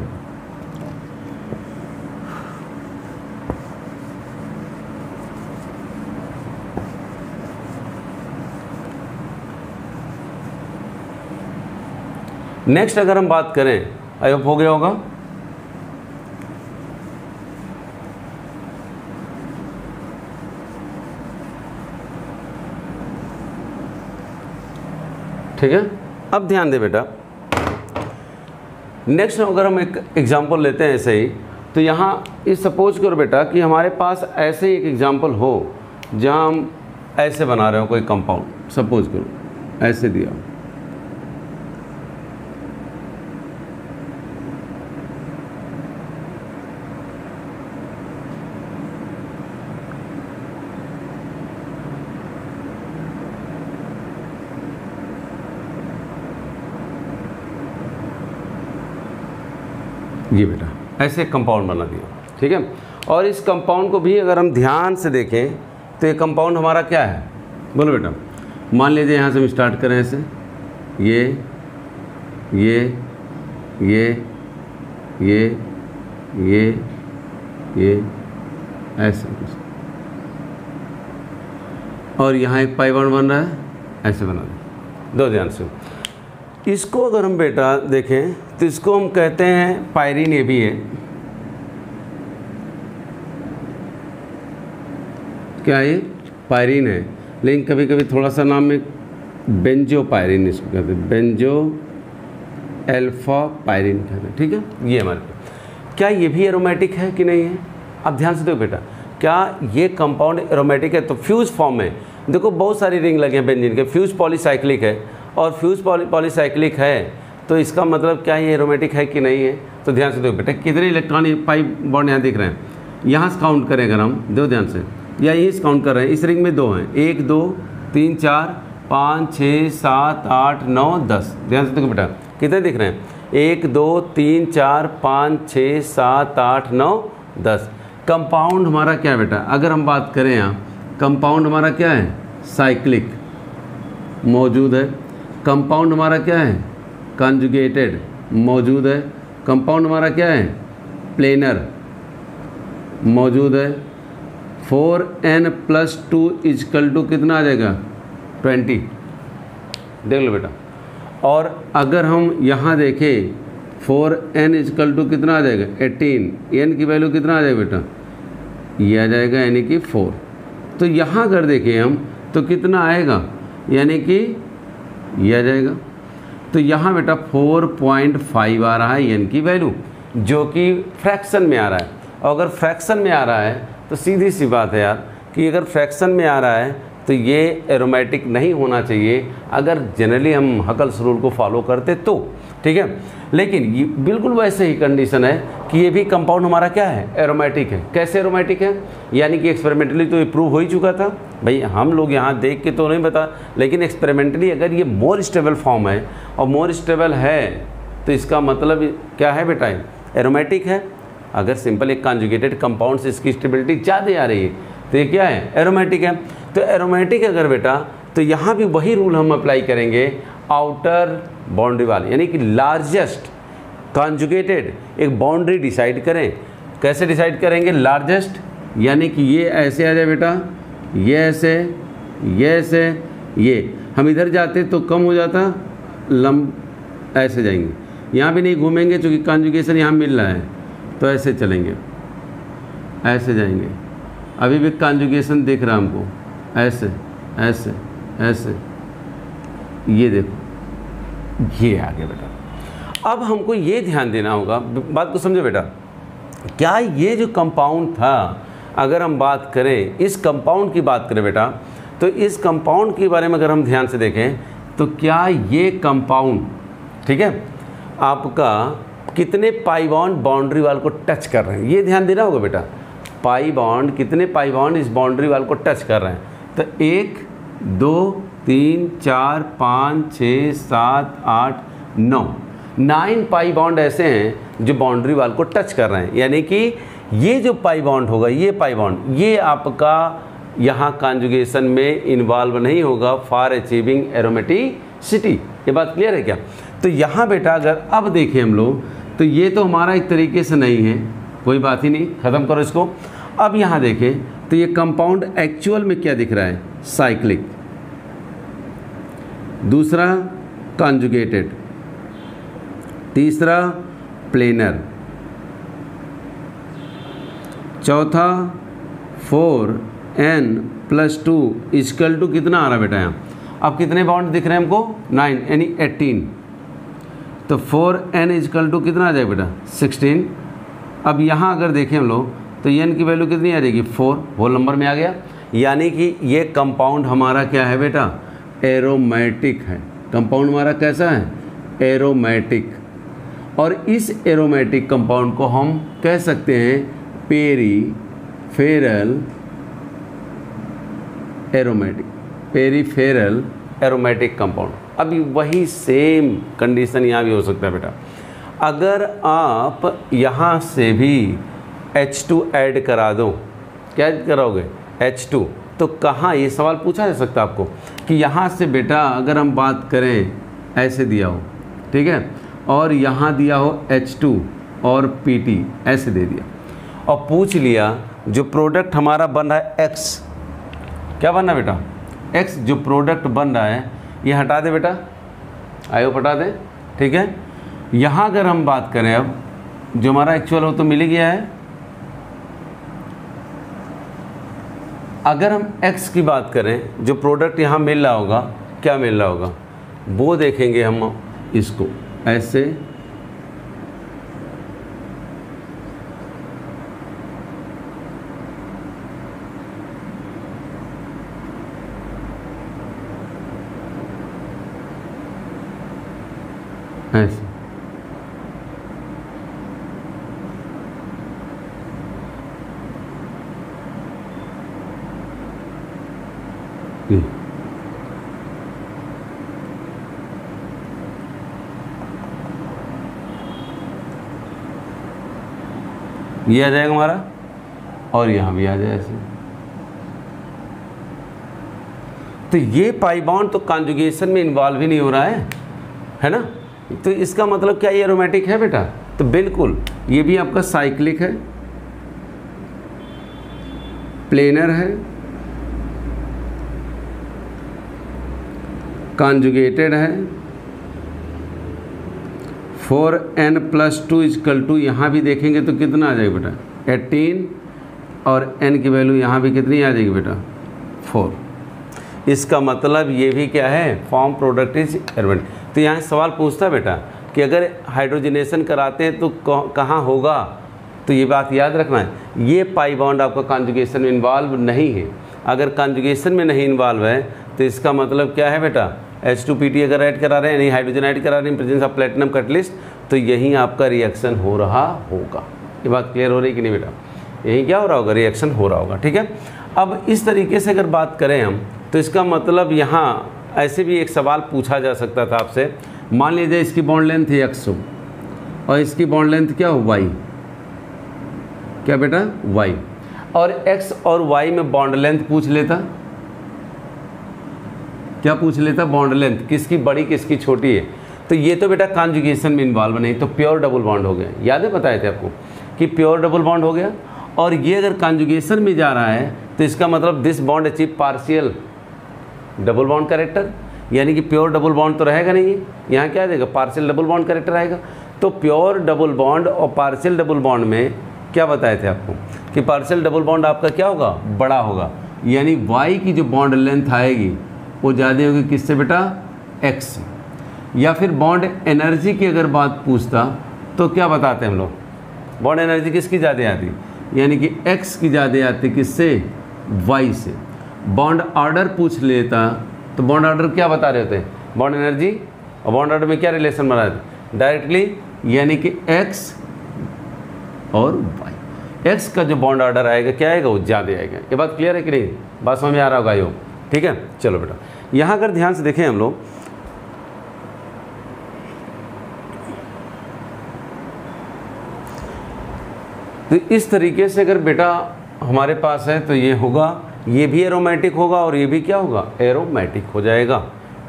Speaker 1: नेक्स्ट अगर हम बात करें, आई होप हो गया होगा। ठीक है, अब ध्यान दे बेटा। नेक्स्ट अगर हम एक एग्जांपल लेते हैं ऐसे ही, तो यहाँ इस सपोज करो बेटा कि हमारे पास ऐसे ही एक एग्जांपल हो जहाँ हम ऐसे बना रहे हो कोई कंपाउंड, सपोज करो ऐसे दिया, ये बेटा ऐसे कंपाउंड बना दिया, ठीक है। और इस कंपाउंड को भी अगर हम ध्यान से देखें तो ये कंपाउंड हमारा क्या है? बोलो बेटा। मान लीजिए यहाँ से हम स्टार्ट करें ऐसे, ये ये ये ये ये ये ऐसे कुछ, और यहाँ एक पाई बॉन्ड बन रहा है, ऐसे बना दें। दो ध्यान से इसको अगर हम बेटा देखें तो इसको हम कहते हैं पायरीन, ये भी है। क्या ये? पायरीन है, लेकिन कभी कभी थोड़ा सा नाम में बेंजो पायरीन इसको कहते हैं, बेंजो अल्फा पायरीन कहते हैं, ठीक है। ये हमारे क्या ये भी एरोमेटिक है कि नहीं है? अब ध्यान से देखो बेटा, क्या ये कंपाउंड एरोमेटिक है? तो फ्यूज फॉर्म में देखो बहुत सारी रिंग लगे हैं बेंजीन के, फ्यूज पॉलीसाइक्लिक है, और फ्यूज पॉलीसाइक्लिक है, तो इसका मतलब क्या ये एरोमेटिक है कि नहीं है? तो ध्यान से देखो बेटा, कितने इलेक्ट्रॉन पाई बॉन्ड यहाँ दिख रहे हैं, यहाँ से काउंट करें अगर हम, दो ध्यान से, या यहीं से काउंट कर रहे हैं। इस रिंग में 2 हैं, 1 2 3 4 5 6 7 8 9 10। ध्यान से देखो बेटा कितने दिख रहे हैं? 1 2 3 4 5 6 7 8 9 10। कंपाउंड हमारा क्या है बेटा? अगर हम बात करें यहाँ, कंपाउंड हमारा क्या है? साइक्लिक मौजूद है। कंपाउंड हमारा क्या है? कॉन्जुगेटेड मौजूद है। कंपाउंड हमारा क्या है? प्लेनर मौजूद है। 4n+2 = कितना आ जाएगा? 20। देख लो बेटा। और अगर हम यहाँ देखें 4n = कितना आ जाएगा? 18। n की वैल्यू कितना आ जाएगा बेटा? ये आ जाएगा, यानी कि 4। तो यहाँ अगर देखें हम तो कितना आएगा? यानी कि ये आ जाएगा। तो यहाँ बेटा 4.5 आ रहा है n की वैल्यू, जो कि फ्रैक्शन में आ रहा है। और अगर फ्रैक्शन में आ रहा है तो सीधी सी बात है यार कि अगर फ्रैक्शन में आ रहा है तो ये एरोमेटिक नहीं होना चाहिए। अगर जनरली हम हकल्स रूल को फॉलो करते तो ठीक है। लेकिन ये बिल्कुल वैसे ही कंडीशन है कि ये भी कंपाउंड हमारा क्या है, एरोमेटिक है। कैसे एरोमेटिक है, यानी कि एक्सपेरिमेंटली तो ये प्रूव हो ही चुका था भाई, हम लोग यहाँ देख के तो नहीं बता, लेकिन एक्सपेरिमेंटली अगर ये मोर स्टेबल फॉर्म है और मोर स्टेबल है तो इसका मतलब क्या है बेटा, एरोमेटिक है। अगर सिंपल एक कॉन्जुगेटेड कंपाउंड से इसकी स्टेबिलिटी ज़्यादा आ रही है तो ये क्या है, एरोमेटिक है। तो एरोमेटिक अगर बेटा, तो यहाँ भी वही रूल हम अप्लाई करेंगे, आउटर बाउंड्री वाले, यानी कि लार्जेस्ट कॉन्जुगेटेड एक बाउंड्री डिसाइड करें। कैसे डिसाइड करेंगे, लार्जेस्ट, यानी कि ये ऐसे आ जाए बेटा, ये ऐसे, ये ऐसे, ये हम इधर जाते तो कम हो जाता, लंब ऐसे जाएंगे, यहाँ भी नहीं घूमेंगे क्योंकि कॉन्जुगेशन यहाँ मिल रहा है, तो ऐसे चलेंगे, ऐसे जाएंगे, अभी भी कॉन्जुगेशन दिख रहा हमको, ऐसे ऐसे ऐसे, ये देखो ये आगे बेटा। अब हमको ये ध्यान देना होगा, बात को समझो बेटा, क्या ये जो कंपाउंड था, अगर हम बात करें इस कंपाउंड की बात करें बेटा, तो इस कंपाउंड के बारे में अगर हम ध्यान से देखें तो क्या ये कंपाउंड, ठीक है, आपका कितने पाई बॉन्ड बाउंड्री वाल को टच कर रहे हैं, ये ध्यान देना होगा बेटा। पाई बॉन्ड, कितने पाई बॉन्ड इस बाउंड्री वाल को टच कर रहे हैं, तो 1 2 3 4 5 6 7 8 9 पाई बॉन्ड ऐसे हैं जो बाउंड्री वाल को टच कर रहे हैं। यानी कि ये जो पाई बॉन्ड होगा, ये पाई बॉन्ड, ये आपका यहाँ कॉन्जुगेशन में इन्वॉल्व नहीं होगा फॉर अचीविंग एरोमेटिसिटी। ये बात क्लियर है क्या? तो यहाँ बेटा अगर अब देखें हम लोग, तो ये तो हमारा एक तरीके से नहीं है, कोई बात ही नहीं, ख़त्म करो इसको। अब यहाँ देखें तो ये कंपाउंड एक्चुअल में क्या दिख रहा है, साइक्लिक, दूसरा कॉन्जुगेटेड, तीसरा प्लेनर, चौथा 4n+2 इक्वल टू कितना आ रहा है बेटा यहाँ, अब कितने बाउंड दिख रहे हैं हमको, 9 यानी 18, तो 4n इक्वल टू कितना आ जाएगा बेटा, 16। अब यहाँ अगर देखें हम लोग तो n की वैल्यू कितनी आ जाएगी, 4, होल नंबर में आ गया। यानी कि ये कंपाउंड हमारा क्या है बेटा, एरोमेटिक है। कंपाउंड हमारा कैसा है, एरोमेटिक। और इस एरोमेटिक कंपाउंड को हम कह सकते हैं peripheral aromatic, peripheral aromatic compound. अभी वही सेम कंडीशन यहाँ भी हो सकता है बेटा, अगर आप यहाँ से भी H2 ऐड करा दो, क्या कराओगे, H2, तो कहाँ, ये सवाल पूछा जा सकता है आपको कि यहाँ से बेटा अगर हम बात करें, ऐसे दिया हो, ठीक है, और यहाँ दिया हो H2 और PT ऐसे दे दिया, और पूछ लिया जो प्रोडक्ट हमारा बन रहा है X, क्या बन रहा है बेटा, X जो प्रोडक्ट बन रहा है, ये हटा दे बेटा, आयो हटा दे, ठीक है। यहाँ अगर हम बात करें, अब जो हमारा एक्चुअल हो तो मिल ही गया है। अगर हम X की बात करें, जो प्रोडक्ट यहाँ मिल रहा होगा, क्या मिल रहा होगा, वो देखेंगे हम इसको ऐसे, ऐसे, ये आ जाएगा हमारा, और यहाँ भी आ जाए ऐसे। तो ये पाई बॉन्ड तो कॉन्जुगेशन में इन्वॉल्व ही नहीं हो रहा है ना, तो इसका मतलब क्या ये एरोमेटिक है बेटा, तो बिल्कुल ये भी आपका साइक्लिक है, प्लेनर है, कॉन्जुगेटेड है, 4n+2 इक्वल टू, यहाँ भी देखेंगे तो कितना आ जाएगा बेटा, 18, और n की वैल्यू यहाँ भी कितनी आ जाएगी बेटा, 4। इसका मतलब ये भी क्या है, फॉर्म प्रोडक्ट इज एरोमेटिक। तो यहाँ सवाल पूछता है बेटा कि अगर हाइड्रोजनेशन कराते हैं तो कहाँ होगा, तो ये बात याद रखना है, ये पाई बॉन्ड आपका कॉन्जुगेशन में इन्वॉल्व नहीं है। अगर कॉन्जुगेशन में नहीं इन्वॉल्व है तो इसका मतलब क्या है बेटा, H2PT अगर ऐड करा रहे हैं, यानी हाइड्रोजन ऐड करा रहे हैं प्रेजेंस ऑफ प्लेटिनम कैटलिस्ट, तो यहीं आपका रिएक्शन हो रहा होगा। ये बात क्लियर हो रही है कि नहीं बेटा? यहीं क्या हो रहा होगा? रिएक्शन हो रहा होगा। ठीक है, अब इस तरीके से अगर बात करें हम, तो इसका मतलब यहाँ ऐसे भी एक सवाल पूछा जा सकता था आपसे। मान लीजिए इसकी बॉन्ड लेंथ है x हो और इसकी बॉन्ड लेंथ क्या हो y, क्या बेटा? y, और x और y में बॉन्ड लेंथ पूछ लेता, क्या पूछ लेता? बॉन्ड लेंथ, किसकी बड़ी किसकी छोटी है। तो ये तो बेटा कॉन्जुगेशन में इन्वॉल्व नहीं, तो प्योर डबल बॉन्ड हो गया। याद है, बताए थे आपको कि प्योर डबल बॉन्ड हो गया। और ये अगर कॉन्जुगेशन में जा रहा है तो इसका मतलब this bond achieve partial double bond character, यानी कि प्योर डबल बॉन्ड तो रहेगा नहीं, यहाँ क्या आ जाएगा? पार्शियल डबल बॉन्ड कैरेक्टर आएगा। तो प्योर डबल बॉन्ड और पार्शियल डबल बॉन्ड में क्या बताए थे आपको कि पार्शियल डबल बॉन्ड आपका क्या होगा? बड़ा होगा, यानी y की जो बॉन्ड लेंथ आएगी वो ज़्यादा होगी किससे बेटा? x से। या फिर बॉन्ड एनर्जी की अगर बात पूछता तो क्या बताते हैं हम लोग? बॉन्ड एनर्जी किसकी ज़्यादा आती? यानी कि x की ज़्यादा आती किससे? y से। बॉन्ड ऑर्डर पूछ लेता तो बॉन्ड ऑर्डर क्या बता रहे होते हैं? बॉन्ड एनर्जी और बॉन्ड ऑर्डर में क्या रिलेशन बना रहे? डायरेक्टली, यानी कि x और y। x का जो बॉन्ड ऑर्डर आएगा क्या आएगा? वो ज़्यादा आएगा। ये बात क्लियर है कि नहीं? बात समझ में आ रहा होगा यो? ठीक है, चलो बेटा यहाँ अगर ध्यान से देखें हम लोग, तो इस तरीके से अगर बेटा हमारे पास है तो ये होगा, ये भी एरोमेटिक होगा और ये भी क्या होगा? एरोमेटिक हो जाएगा,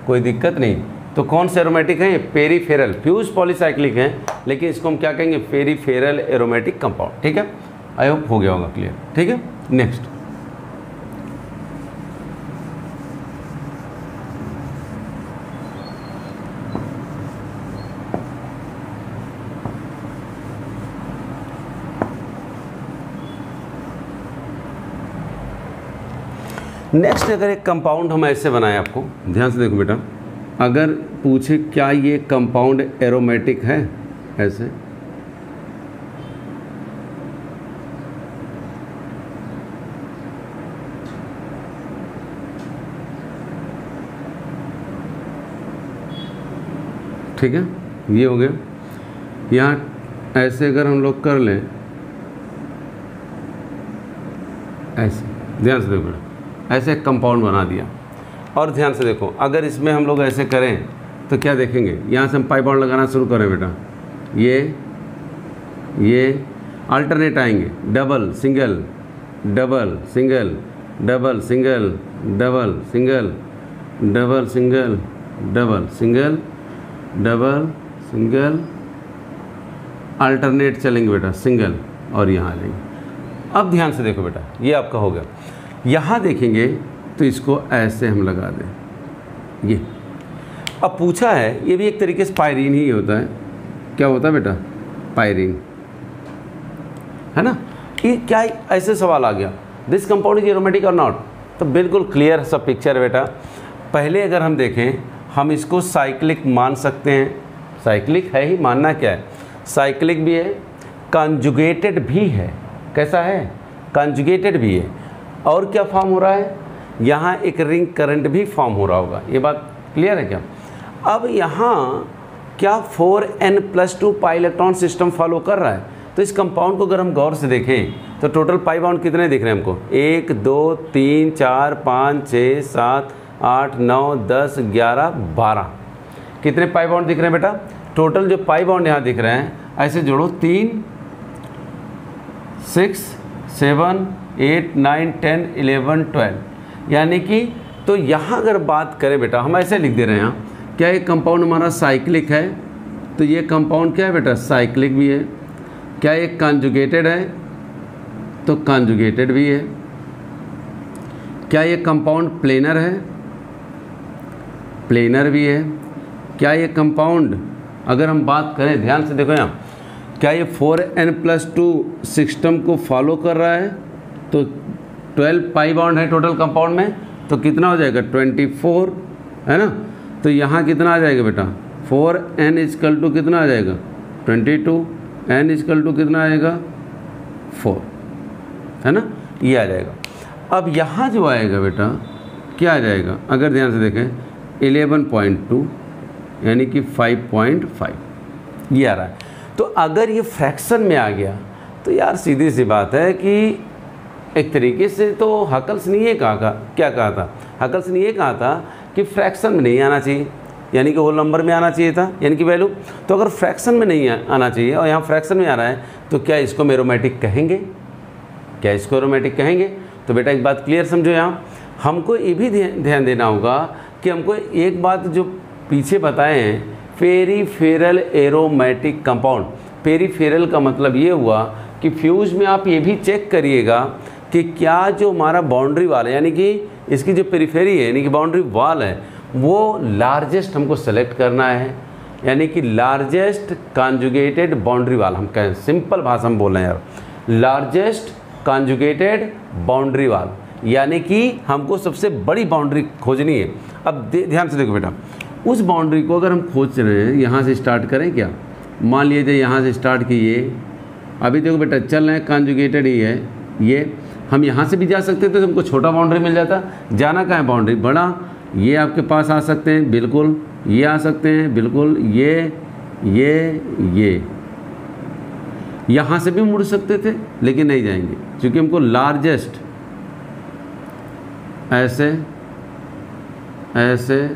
Speaker 1: कोई दिक्कत नहीं। तो कौन से एरोमेटिक हैं? ये पेरीफेरल फ्यूज पॉलीसाइक्लिक हैं, लेकिन इसको हम क्या कहेंगे? Peripheral aromatic compound. ठीक है, आई होप हो गया होगा क्लियर। ठीक है, नेक्स्ट अगर एक कंपाउंड हम ऐसे बनाएं, आपको ध्यान से देखो बेटा, अगर पूछे क्या ये कंपाउंड एरोमेटिक है, ऐसे ठीक है, ये हो गया। यहाँ ऐसे अगर हम लोग कर लें, ऐसे ध्यान से देखो बेटा, ऐसे कंपाउंड बना दिया। और ध्यान से देखो, अगर इसमें हम लोग ऐसे करें तो क्या देखेंगे? यहाँ से हम पाई बॉन्ड लगाना शुरू करें बेटा, ये अल्टरनेट आएंगे, double single double single double single double single double single double single double single, alternate चलेंगे बेटा, सिंगल, और यहाँ आ जाएंगे। अब ध्यान से देखो बेटा, ये आपका हो गया। यहाँ देखेंगे तो इसको ऐसे हम लगा दें, ये। अब पूछा है, ये भी एक तरीके से पायरीन ही होता है। क्या होता है बेटा? पायरीन, है ना। ये क्या ऐसे सवाल आ गया, दिस कंपाउंड इज एरोमेटिक और नॉट? तो बिल्कुल क्लियर सा पिक्चर है बेटा। पहले अगर हम देखें, हम इसको साइक्लिक मान सकते हैं, साइक्लिक है ही, मानना क्या है? साइक्लिक भी है, कॉन्जुगेटेड भी है। कैसा है? कॉन्जुगेटेड भी है। और क्या फॉर्म हो रहा है? यहाँ एक रिंग करंट भी फॉर्म हो रहा होगा। ये बात क्लियर है क्या? अब यहाँ क्या 4n+2 पाई इलेक्ट्रॉन सिस्टम फॉलो कर रहा है? तो इस कंपाउंड को अगर हम गौर से देखें तो टोटल पाई बॉन्ड कितने दिख रहे हैं हमको? 1 2 3 4 5 6 7 8 9 10 11 12। कितने पाई बॉन्ड दिख रहे हैं बेटा? टोटल जो पाई बॉन्ड यहाँ दिख रहे हैं, ऐसे जोड़ो, 3 6 7 8 9 10 11 12, यानी कि तो यहाँ अगर बात करें बेटा, हम ऐसे लिख दे रहे हैं, क्या ये कंपाउंड हमारा साइक्लिक है? तो ये कंपाउंड क्या है बेटा? साइक्लिक भी है। क्या ये कॉन्जुगेटेड है? तो कॉन्जुगेटेड भी है। क्या ये कंपाउंड प्लेनर है? प्लेनर भी है। क्या ये कंपाउंड, अगर हम बात करें, ध्यान से देखो यहाँ, क्या ये 4n+2 सिस्टम को फॉलो कर रहा है? तो 12 पाई बॉन्ड है टोटल कंपाउंड में, तो कितना हो जाएगा? 24, है ना। तो यहाँ कितना आ जाएगा बेटा? 4n कितना आ जाएगा? 22, n कितना आएगा? 4, है ना, ये आ जाएगा। अब यहाँ जो आएगा बेटा, क्या आ जाएगा? अगर ध्यान से देखें, 11.2 यानी कि 5.5 ये आ रहा है। तो अगर ये फ्रैक्शन में आ गया तो यार सीधी सी बात है कि एक तरीके से तो हकल्स ने ये क्या कहा था, हकल्स ने ये कहा था कि फ्रैक्शन में नहीं आना चाहिए, यानी कि होल नंबर में आना चाहिए था, यानी कि वैल्यू। तो अगर फ्रैक्शन में नहीं आना चाहिए और यहाँ फ्रैक्शन में आ रहा है तो क्या इसको हम एरोमेटिक कहेंगे? क्या इसको एरोमेटिक कहेंगे? तो बेटा एक बात क्लियर समझो, यहाँ हमको ये भी ध्यान देना होगा कि हमको एक बात जो पीछे बताए हैं, पेरीफेरल एरोमेटिक कंपाउंड। पेरीफेरल का मतलब ये हुआ कि फ्यूज में आप ये भी चेक करिएगा कि क्या जो हमारा बाउंड्री वाल है, यानी कि इसकी जो पेरीफेरी है, यानी कि बाउंड्री वाल है, वो लार्जेस्ट हमको सेलेक्ट करना है, यानी कि लार्जेस्ट कॉन्जुगेटेड बाउंड्री वाल। हम कहें सिंपल भाषा में बोल रहे हैं यार, लार्जेस्ट कॉन्जुगेटेड बाउंड्री वाल, यानी कि हमको सबसे बड़ी बाउंड्री खोजनी है। अब ध्यान से देखो बेटा, उस बाउंड्री को अगर हम खोज रहे हैं, यहाँ से स्टार्ट करें क्या? मान लीजिए यहाँ से स्टार्ट किए, अभी देखो बेटा चल रहे हैं कॉन्जुगेटेड ही है ये, हम यहाँ से भी जा सकते थे तो हमको छोटा बाउंड्री मिल जाता। जाना कहाँ है बाउंड्री? बड़ा। ये आपके पास आ सकते हैं, बिल्कुल ये आ सकते हैं, बिल्कुल ये यहाँ से भी मुड़ सकते थे लेकिन नहीं जाएंगे क्योंकि हमको लार्जेस्ट ऐसे ऐसे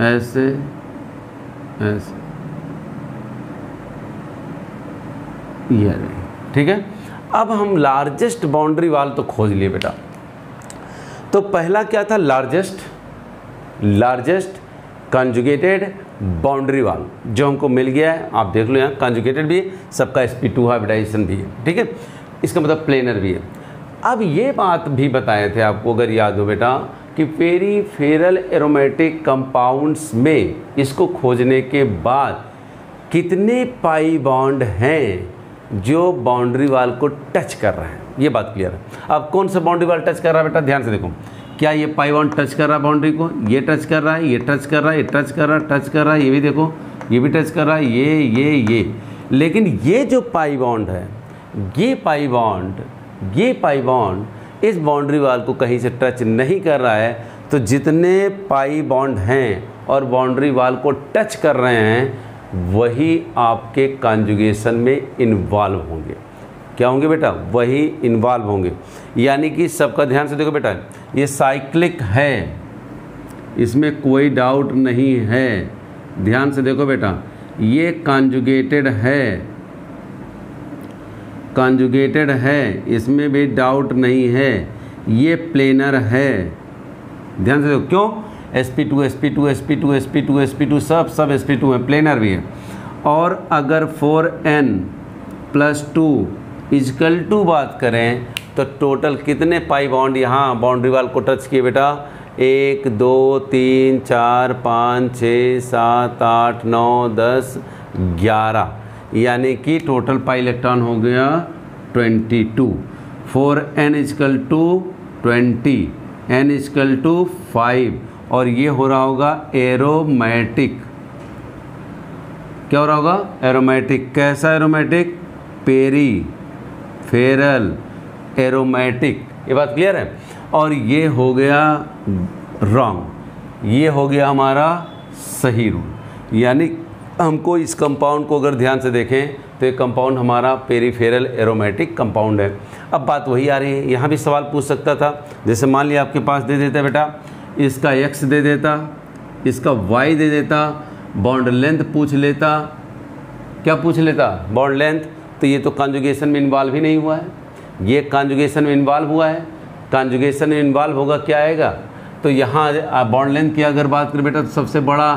Speaker 1: ऐसे ऐसे ये रहे, ठीक है। अब हम लार्जेस्ट बाउंड्री वाल तो खोज लिए बेटा। तो पहला क्या था? लार्जेस्ट कॉन्जुगेटेड बाउंड्री वाल जो हमको मिल गया है। आप देख लो यहाँ कॉन्जुगेटेड भी है, सबका sp2 हाइब्रिडाइजेशन भी है, ठीक है। इसका मतलब प्लेनर भी है। अब ये बात भी बताए थे आपको, अगर याद हो बेटा, कि पेरीफेरल एरोमेटिक कंपाउंड्स में इसको खोजने के बाद कितने पाई बॉन्ड हैं जो बाउंड्री वाल को टच कर रहे हैं, ये बात क्लियर है। अब कौन सा बाउंड्री वाल टच कर रहा है बेटा? ध्यान से देखो, क्या ये पाई बॉन्ड टच कर रहा है बाउंड्री को? ये टच कर रहा है, ये टच कर रहा है, ये टच कर रहा है, टच कर रहा है, ये भी देखो ये भी टच कर रहा है, ये। लेकिन ये जो पाई बॉन्ड है, ये पाई बॉन्ड इस बाउंड्री वाल को कहीं से टच नहीं कर रहा है। तो जितने पाई बॉन्ड हैं और बाउंड्री वाल को टच कर रहे हैं वही आपके कॉन्जुगेशन में इन्वॉल्व होंगे। क्या होंगे बेटा? वही इन्वॉल्व होंगे। यानी कि सबका ध्यान से देखो बेटा, ये साइक्लिक है, इसमें कोई डाउट नहीं है। ध्यान से देखो बेटा, ये कॉन्जुगेटेड है, इसमें भी डाउट नहीं है। ये प्लेनर है, ध्यान से देखो। क्यों? sp2 सब sp2 है, प्लेनर भी है। और अगर 4n+2 = बात करें तो टोटल कितने पाई बॉन्ड यहाँ बाउंड्री वाल को टच किए बेटा? 1 2 3 4 5 6 7 8 9 10 11, यानी कि टोटल पाई इलेक्ट्रॉन हो गया 22। 4n = 20, n = 5, और ये हो रहा होगा एरोमेटिक। क्या हो रहा होगा? एरोमेटिक। कैसा एरोमेटिक? Peripheral aromatic. ये बात क्लियर है। और ये हो गया रॉन्ग, ये हो गया हमारा सही रूल। यानी हमको इस कंपाउंड को अगर ध्यान से देखें तो ये कंपाउंड हमारा पेरीफेरल एरोमेटिक कंपाउंड है। अब बात वही आ रही है, यहाँ भी सवाल पूछ सकता था। जैसे मान लिया आपके पास दे देता बेटा, इसका x दे देता, इसका y दे देता, बॉन्ड लेंथ पूछ लेता। क्या पूछ लेता? Bond length. तो ये तो कॉन्जुगेशन में इन्वॉल्व ही नहीं हुआ है, ये कॉन्जुगेशन में इन्वॉल्व हुआ है। कॉन्जुगेशन में इन्वॉल्व होगा क्या आएगा? तो यहाँ बॉन्ड लेंथ की अगर बात करें बेटा तो सबसे बड़ा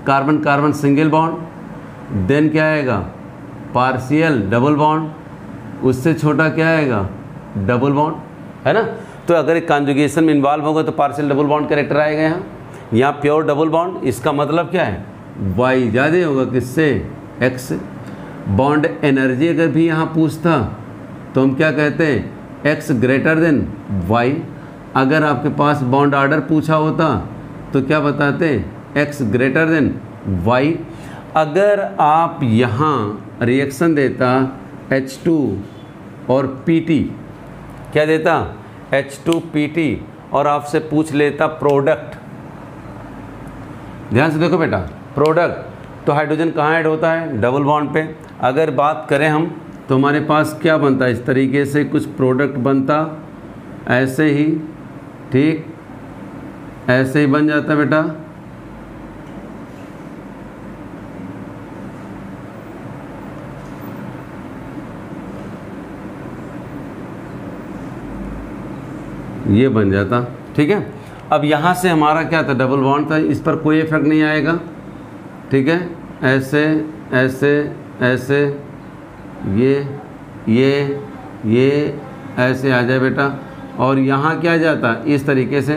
Speaker 1: carbon carbon single bond, then क्या आएगा? पार्शियल डबल बॉन्ड, उससे छोटा क्या आएगा? डबल बॉन्ड, है ना। तो अगर एक कॉन्जुगेशन में इन्वॉल्व होगा तो पार्शियल डबल बॉन्ड कैरेक्टर आएगा यहाँ प्योर डबल बॉन्ड। इसका मतलब क्या है? y ज़्यादा होगा किससे? x से। बॉन्ड एनर्जी अगर भी यहाँ पूछता तो हम क्या कहते हैं? x > y। अगर आपके पास बॉन्ड ऑर्डर पूछा होता तो क्या बताते? x > y। अगर आप यहाँ रिएक्शन देता H2 और PT, क्या देता? H2PT, और आपसे पूछ लेता प्रोडक्ट, ध्यान से देखो बेटा, प्रोडक्ट तो हाइड्रोजन कहाँ ऐड होता है, डबल बॉन्ड पे। अगर बात करें हम तो हमारे पास क्या बनता है, इस तरीके से कुछ प्रोडक्ट बनता, ऐसे ही, ठीक, ऐसे ही बन जाता बेटा। ये बन जाता, ठीक है। अब यहाँ से हमारा क्या था, डबल बॉन्ड था, इस पर कोई इफेक्ट नहीं आएगा, ठीक है। ऐसे ऐसे ऐसे, ये ऐसे आ जाए बेटा, और यहाँ क्या जाता, इस तरीके से।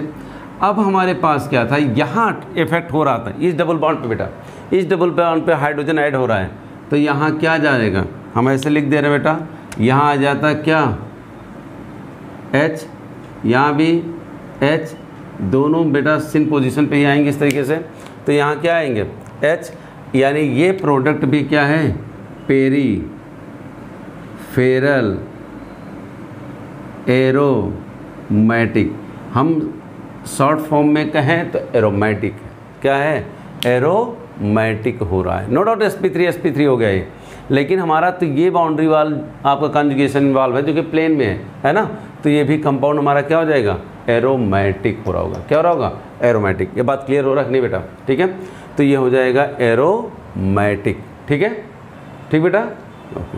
Speaker 1: अब हमारे पास क्या था, यहाँ इफेक्ट हो रहा था इस डबल बॉन्ड पे बेटा, इस डबल बॉन्ड पे हाइड्रोजन ऐड हो रहा है, तो यहाँ क्या जाएगा, हम ऐसे लिख दे रहे हैं बेटा, यहाँ आ जाता क्या, H, यहाँ भी H, दोनों बेटा सिन पोजीशन पे ही आएंगे इस तरीके से। तो यहाँ क्या आएंगे, H, यानी ये प्रोडक्ट भी क्या है, पेरीफेरल एरोमेटिक। हम शॉर्ट फॉर्म में कहें तो एरोमेटिक, क्या है, एरोमेटिक हो रहा है। नो डाउट sp3 हो गया ये, लेकिन हमारा तो ये बाउंड्री वाल आपका कंजुगेशन वाल्व है जो कि प्लेन में है ना, तो ये भी कंपाउंड हमारा क्या हो जाएगा, एरोमेटिक हो रहा होगा। क्या हो रहा होगा, एरोमेटिक। ये बात क्लियर हो रहा है नहीं बेटा, ठीक है। तो ये हो जाएगा एरोमेटिक, ठीक है, ठीक बेटा, ओके।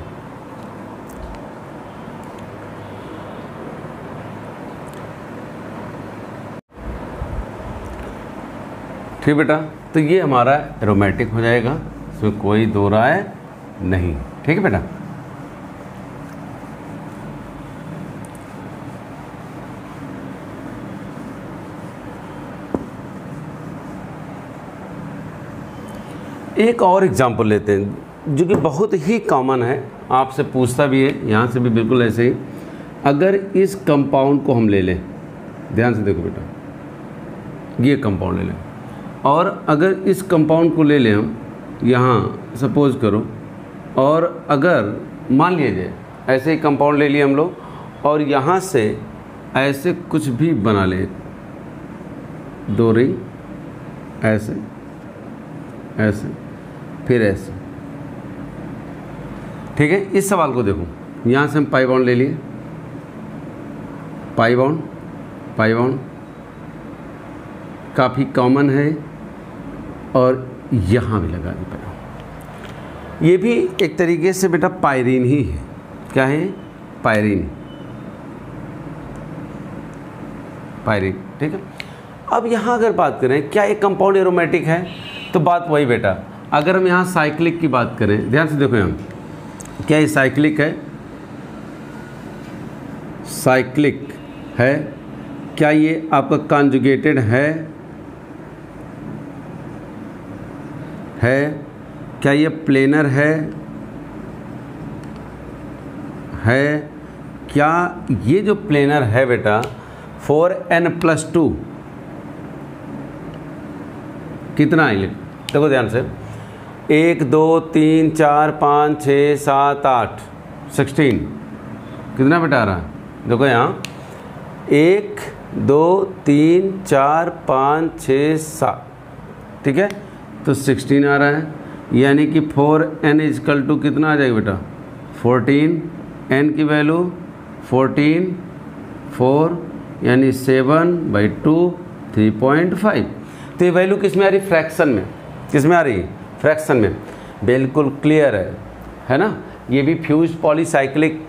Speaker 1: ठीक बेटा, तो ये हमारा एरोमेटिक हो जाएगा, इसमें कोई दो राय नहीं, ठीक है बेटा। एक और एग्जांपल लेते हैं जो कि बहुत ही कॉमन है, आपसे पूछता भी है, यहाँ से भी बिल्कुल ऐसे ही। अगर इस कंपाउंड को हम ले लें, ध्यान से देखो बेटा, ये कंपाउंड ले लें, और अगर इस कंपाउंड को ले लें हम यहाँ सपोज करो, और अगर मान लीजिए ऐसे ही कंपाउंड ले लिए हम लोग, और यहाँ से ऐसे कुछ भी बना लें, दो रिंग, ऐसे ऐसे, फिर ऐसे, ठीक है। इस सवाल को देखो, यहाँ से हम पाई बॉन्ड ले लिए, पाई बॉन्ड काफ़ी कॉमन है, और यहाँ भी लगा दी। ये भी एक तरीके से बेटा पायरीन ही है, क्या है, पायरीन, ठीक है। अब यहाँ अगर बात करें क्या एक कंपाउंड एरोमेटिक है, तो बात वही बेटा, अगर हम यहाँ साइक्लिक की बात करें, ध्यान से देखो, हम क्या ये साइक्लिक है, साइक्लिक है, क्या ये आपका कॉन्जुगेटेड है, क्या ये प्लेनर है, क्या ये जो प्लेनर है बेटा 4n+2 कितना है, देखो ध्यान से, 1 2 3 4 5 6 7 8 16, कितना बेटा आ रहा है, देखो यहाँ 1 2 3 4 5 6 7, ठीक है, तो 16 आ रहा है, यानी कि 4n = कितना आ जाएगा बेटा, 14, n की वैल्यू 14, 4 यानी 7/2 3.5। तो ये वैल्यू किस में आ रही, फ्रैक्शन में, किस में आ रही, फ्रैक्शन में, बिल्कुल क्लियर है ना। ये भी फ्यूज पॉलीसाइक्लिक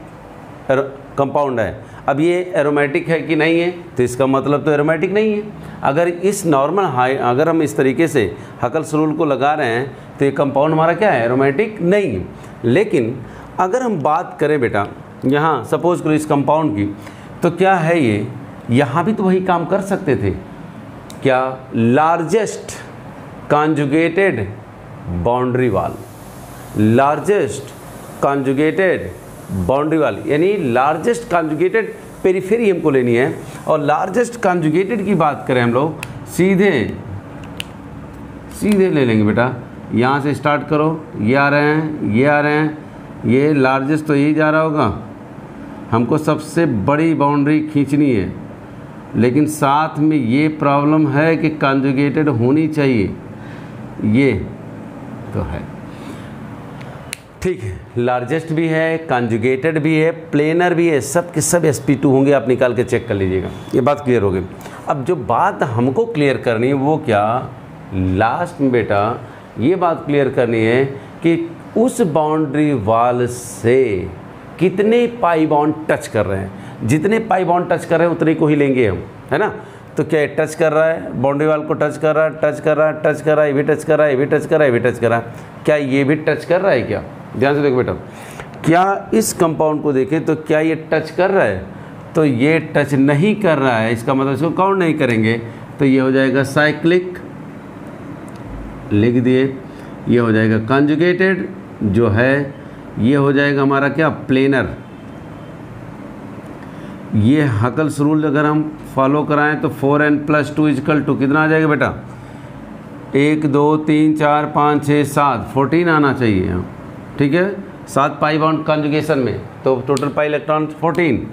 Speaker 1: कंपाउंड है। अब ये एरोमेटिक है कि नहीं है, तो इसका मतलब तो एरोमेटिक नहीं है। अगर इस नॉर्मल अगर हम इस तरीके से हकल्स रूल को लगा रहे हैं तो ये कंपाउंड हमारा क्या है, एरोमेटिक नहीं है। लेकिन अगर हम बात करें बेटा यहाँ सपोज करो इस कंपाउंड की, तो क्या है ये, यहाँ भी तो वही काम कर सकते थे, क्या, largest conjugated boundary wall, largest conjugated boundary wall, यानी लार्जेस्ट कॉन्जुगेटेड पेरिफेरी हमको लेनी है। और लार्जेस्ट कॉन्जुगेटेड की बात करें हम लोग, सीधे ले लेंगे बेटा, यहाँ से स्टार्ट करो, ये आ रहे हैं, ये आ रहे हैं, ये लार्जेस्ट तो यही जा रहा होगा, हमको सबसे बड़ी बाउंड्री खींचनी है, लेकिन साथ में ये प्रॉब्लम है कि कॉन्जुगेटेड होनी चाहिए, ये तो है, ठीक है। लार्जेस्ट भी है, कॉन्जुगेटेड भी है, प्लेनर भी है, सब के सब sp2 होंगे, आप निकाल के चेक कर लीजिएगा। ये बात क्लियर हो गई। अब जो बात हमको क्लियर करनी है वो क्या, लास्ट में बेटा ये बात क्लियर करनी है कि उस बाउंड्री वाल से कितने पाई बॉन्ड टच कर रहे हैं। जितने पाई बॉन्ड टच कर रहे हैं उतने को ही लेंगे हम, है ना। तो क्या टच कर रहा है, बाउंड्री वाल को टच कर रहा है, टच कर रहा है, टच कर रहा है, ये भी टच कर रहा है, ये भी टच कर रहा है, ये भी टच कर रहा है। क्या ये भी टच कर रहा है क्या? ध्यान से देखो बेटा, क्या इस कंपाउंड को देखें तो क्या ये टच कर रहा है? तो ये टच नहीं कर रहा है, इसका मतलब इसको काउंट नहीं करेंगे, तो ये हो जाएगा साइक्लिक, लिख दिए। ये हो जाएगा कॉन्जुगेटेड, जो है ये हो जाएगा हमारा क्या, प्लेनर। ये हकल्स रूल अगर हम फॉलो कराएं तो 4n+2 = कितना आ जाएगा बेटा, 1 2 3 4 5 6 7 14 आना चाहिए, ठीक है। 7 पाई बॉन्ड कॉन्जुगेशन में, तो total pi electron 14,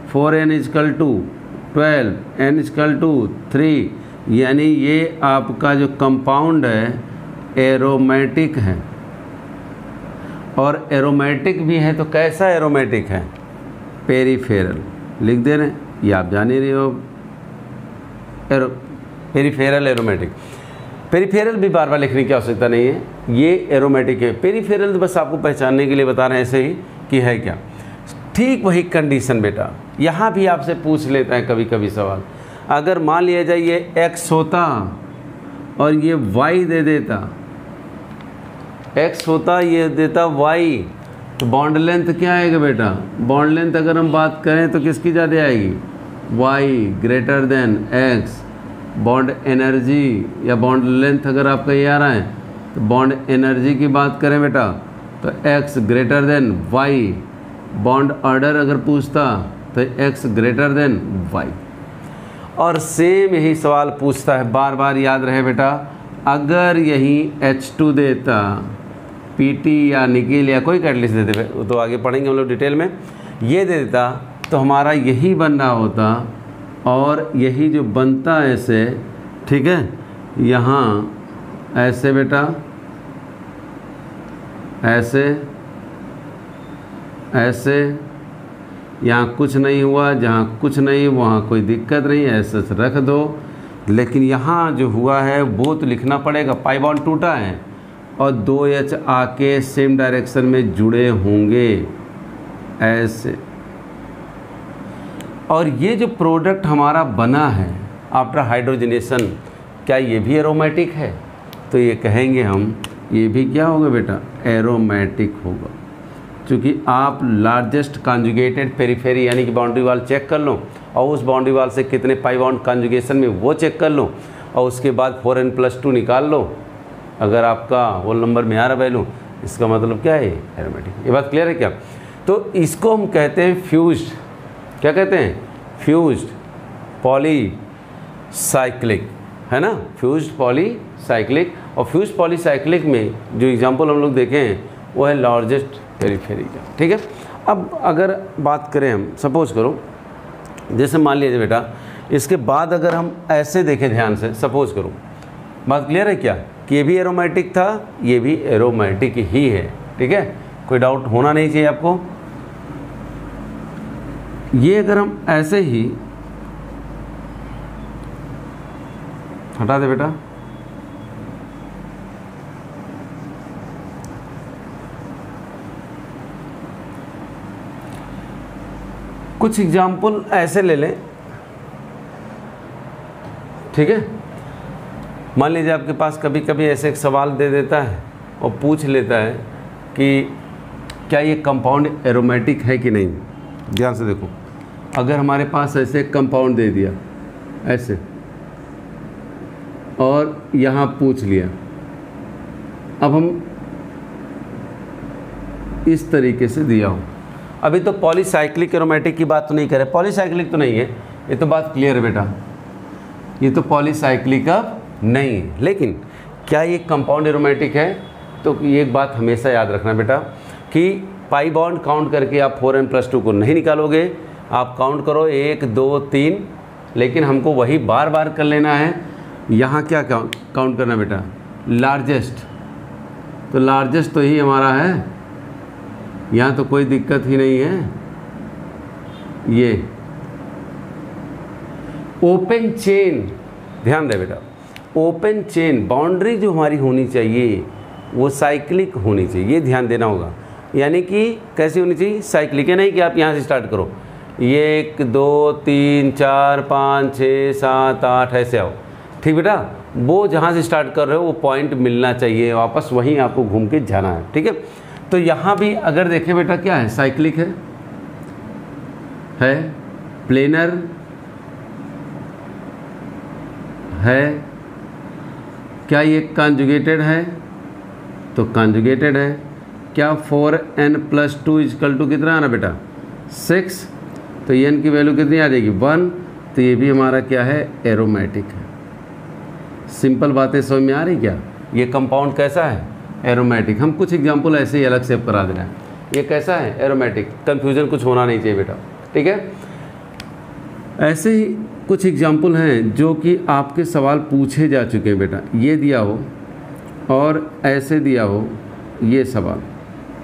Speaker 1: 4n = 12, n = 3, यानी ये आपका जो कंपाउंड है एरोमेटिक है। और एरोमेटिक भी है तो कैसा एरोमेटिक है, पेरीफेरल, लिख दे रहे हैं, ये आप जान ही रहे हो। पेरीफेरल एरोमेटिक, पेरीफेरल भी बार बार लिखने की आवश्यकता नहीं है, ये एरोमेटिक है। पेरीफेरल तो बस आपको पहचानने के लिए बता रहे हैं ऐसे ही कि है क्या। ठीक वही कंडीशन बेटा यहाँ भी आपसे पूछ लेता है कभी कभी सवाल। अगर मान लिया जाए ये x होता और ये y दे देता, x होता ये देता y, तो बॉन्ड लेंथ क्या आएगा बेटा, बॉन्ड लेंथ अगर हम बात करें तो किसकी ज़्यादा आएगी, y > x। बॉन्ड एनर्जी या बॉन्ड लेंथ अगर आपका ये आ रहा है तो बॉन्ड एनर्जी की बात करें बेटा तो x > y। बॉन्ड ऑर्डर अगर पूछता तो x > y। और सेम यही सवाल पूछता है, बार बार याद रहे बेटा, अगर यही H2 देता, PT या निकिल या कोई कैटलिस्ट दे दे, वो तो आगे पढ़ेंगे हम लोग डिटेल में, ये दे देता तो हमारा यही बन रहा होता, और यही जो बनता है ऐसे, ठीक है, यहाँ ऐसे बेटा, ऐसे ऐसे, यहाँ कुछ नहीं हुआ, जहाँ कुछ नहीं वहाँ कोई दिक्कत नहीं, ऐसे रख दो। लेकिन यहाँ जो हुआ है वो तो लिखना पड़ेगा, पाई बॉन्ड टूटा है और 2H आके सेम डायरेक्शन में जुड़े होंगे ऐसे। और ये जो प्रोडक्ट हमारा बना है आफ्टर हाइड्रोजनेशन, क्या ये भी एरोमेटिक है? तो ये कहेंगे हम, ये भी क्या होगा बेटा, एरोमेटिक होगा। क्योंकि आप लार्जेस्ट कॉन्जुगेटेड पेरीफेरी यानी कि बाउंड्री वाल चेक कर लो, और उस बाउंड्री वाल से कितने पाई बॉन्ड कॉन्जुगेशन में वो चेक कर लो, और उसके बाद 4n+2 निकाल लो। अगर आपका होल नंबर में आ रहा वैल्यू, इसका मतलब क्या है, एरोमेटिक। ये बात क्लियर है क्या? तो इसको हम कहते हैं फ्यूज्ड, क्या कहते हैं, फ्यूज्ड पॉलीसाइक्लिक, है ना, फ्यूज्ड पॉलीसाइक्लिक। और फ्यूज्ड पॉलीसाइक्लिक में जो एग्जांपल हम लोग देखे हैं वो है लार्जेस्ट पेरीफेरी का, ठीक है। अब अगर बात करें हम, सपोज करो, जैसे मान लीजिए बेटा, इसके बाद अगर हम ऐसे देखें ध्यान से, सपोज करो, बात क्लियर है क्या, कि ये भी एरोमेटिक था, ये भी एरोमेटिक ही है, ठीक है, कोई डाउट होना नहीं चाहिए आपको। ये अगर हम ऐसे ही हटा दे बेटा, कुछ एग्जाम्पल ऐसे ले लें, ठीक है। मान लीजिए आपके पास कभी कभी ऐसे एक सवाल दे देता है और पूछ लेता है कि क्या ये कंपाउंड एरोमेटिक है कि नहीं। ध्यान से देखो, अगर हमारे पास ऐसे कंपाउंड दे दिया ऐसे, और यहाँ पूछ लिया, अब हम इस तरीके से दिया हो, अभी तो पॉलीसाइक्लिक एरोमेटिक की बात तो नहीं करें, पॉलीसाइक्लिक तो नहीं है, ये तो बात क्लियर है बेटा, ये तो पॉलीसाइक्लिक अब नहीं है। लेकिन क्या ये कंपाउंड एरोमेटिक है? तो ये एक बात हमेशा याद रखना बेटा कि पाई बॉन्ड काउंट करके आप 4n+2 को नहीं निकालोगे, आप काउंट करो 1 2 3, लेकिन हमको वही बार बार कर लेना है। यहाँ क्या काउंट करना बेटा, लार्जेस्ट, तो लार्जेस्ट तो ही हमारा है, यहाँ तो कोई दिक्कत ही नहीं है। ये ओपन चेन, ध्यान रहे बेटा, ओपन चेन बाउंड्री जो हमारी होनी चाहिए वो साइक्लिक होनी चाहिए, ये ध्यान देना होगा। यानी कि कैसी होनी चाहिए, साइक्लिक है, नहीं कि आप यहाँ से स्टार्ट करो, ये 1 2 3 4 5 6 7 8 ऐसे आओ, ठीक बेटा। वो जहाँ से स्टार्ट कर रहे हो वो पॉइंट मिलना चाहिए, वापस वहीं आपको घूम के जाना है, ठीक है। तो यहाँ भी अगर देखें बेटा क्या है, साइक्लिक है, प्लेनर है, क्या ये कॉन्जुगेटेड है, तो कॉन्जुगेटेड है। क्या 4n+2 = कितना आना बेटा 6, तो n की वैल्यू कितनी आ जाएगी 1, तो ये भी हमारा क्या है एरोमेटिक है। सिंपल बातें समझ में आ रही क्या, ये कंपाउंड कैसा है एरोमेटिक। हम कुछ एग्जांपल ऐसे ही अलग से करा दे रहे हैं, ये कैसा है एरोमेटिक, कन्फ्यूज़न कुछ होना नहीं चाहिए बेटा, ठीक है। ऐसे ही कुछ एग्जांपल हैं जो कि आपके सवाल पूछे जा चुके हैं बेटा, ये दिया हो और ऐसे दिया हो, ये सवाल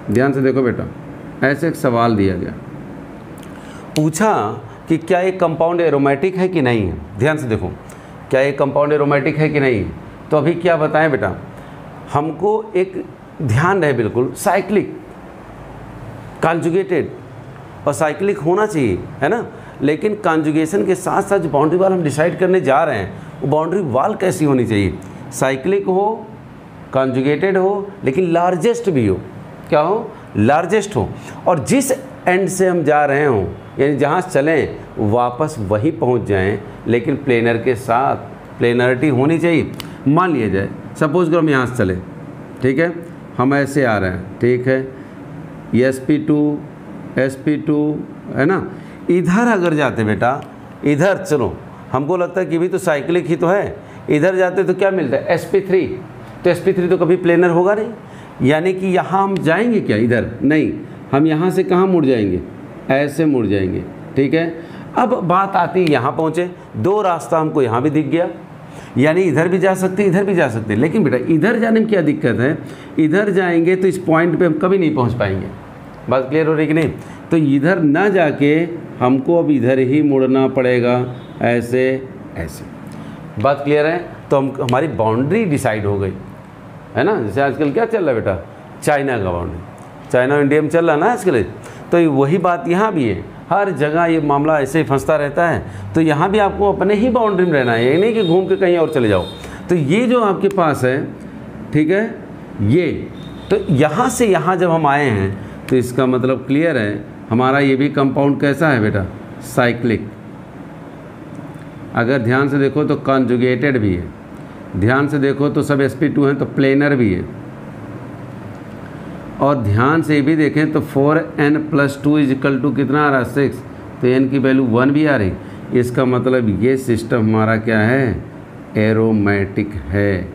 Speaker 1: ध्यान से देखो बेटा, ऐसे एक सवाल दिया गया, पूछा कि क्या ये कंपाउंड एरोमेटिक है कि नहीं है। ध्यान से देखो, क्या ये कंपाउंड एरोमेटिक है कि नहीं है, तो अभी क्या बताएं बेटा, हमको एक ध्यान रहे बिल्कुल, साइक्लिक, कॉन्जुगेटेड और साइक्लिक होना चाहिए, है ना। लेकिन कॉन्जुगेशन के साथ साथ जो बाउंड्री वाल हम डिसाइड करने जा रहे हैं वो बाउंड्री वाल कैसी होनी चाहिए, साइक्लिक हो, कॉन्जुगेटेड हो, लेकिन लार्जेस्ट भी हो, क्या हो लार्जेस्ट हो, और जिस एंड से हम जा रहे हों यानी जहाँ चलें वापस वहीं पहुँच जाएं, लेकिन प्लेनर के साथ प्लेनरिटी होनी चाहिए। मान लिया जाए सपोज करो हम यहाँ से चले, ठीक है, हम ऐसे आ रहे हैं, ठीक है, ये sp2 है ना। इधर अगर जाते बेटा, इधर चलो, हमको लगता है कि भी तो साइक्लिक ही तो है, इधर जाते तो क्या मिलता है sp3, तो sp3 तो कभी प्लेनर होगा नहीं, यानी कि यहाँ हम जाएंगे क्या इधर नहीं, हम यहाँ से कहाँ मुड़ जाएंगे, ऐसे मुड़ जाएंगे, ठीक है। अब बात आती है यहाँ पहुँचे, दो रास्ता हमको यहाँ भी दिख गया, यानी इधर भी जा सकते इधर भी जा सकते, लेकिन बेटा इधर जाने में क्या दिक्कत है, इधर जाएंगे तो इस पॉइंट पे हम कभी नहीं पहुँच पाएंगे, बात क्लियर हो रही कि नहीं। तो इधर ना जाके हमको अब इधर ही मुड़ना पड़ेगा, ऐसे ऐसे, बात क्लियर है। तो हमारी बाउंड्री डिसाइड हो गई, है ना। जैसे आजकल क्या चल रहा है बेटा, चाइना का बाउंड्री, चाइना इंडिया में चल रहा है ना आजकल, तो वही बात यहाँ भी है, हर जगह ये मामला ऐसे ही फंसता रहता है। तो यहाँ भी आपको अपने ही बाउंड्री में रहना है, ये नहीं कि घूम के कहीं और चले जाओ। तो ये जो आपके पास है, ठीक है, ये तो यहाँ से यहाँ जब हम आए हैं तो इसका मतलब क्लियर है, हमारा ये भी कंपाउंड कैसा है बेटा, साइक्लिक। अगर ध्यान से देखो तो कॉन्जुगेटेड भी है, ध्यान से देखो तो सब sp2 हैं, तो प्लेनर भी है, और ध्यान से भी देखें तो 4n+2 = कितना आ रहा है 6, तो n की वैल्यू 1 भी आ रही। इसका मतलब ये सिस्टम हमारा क्या है, एरोमेटिक है।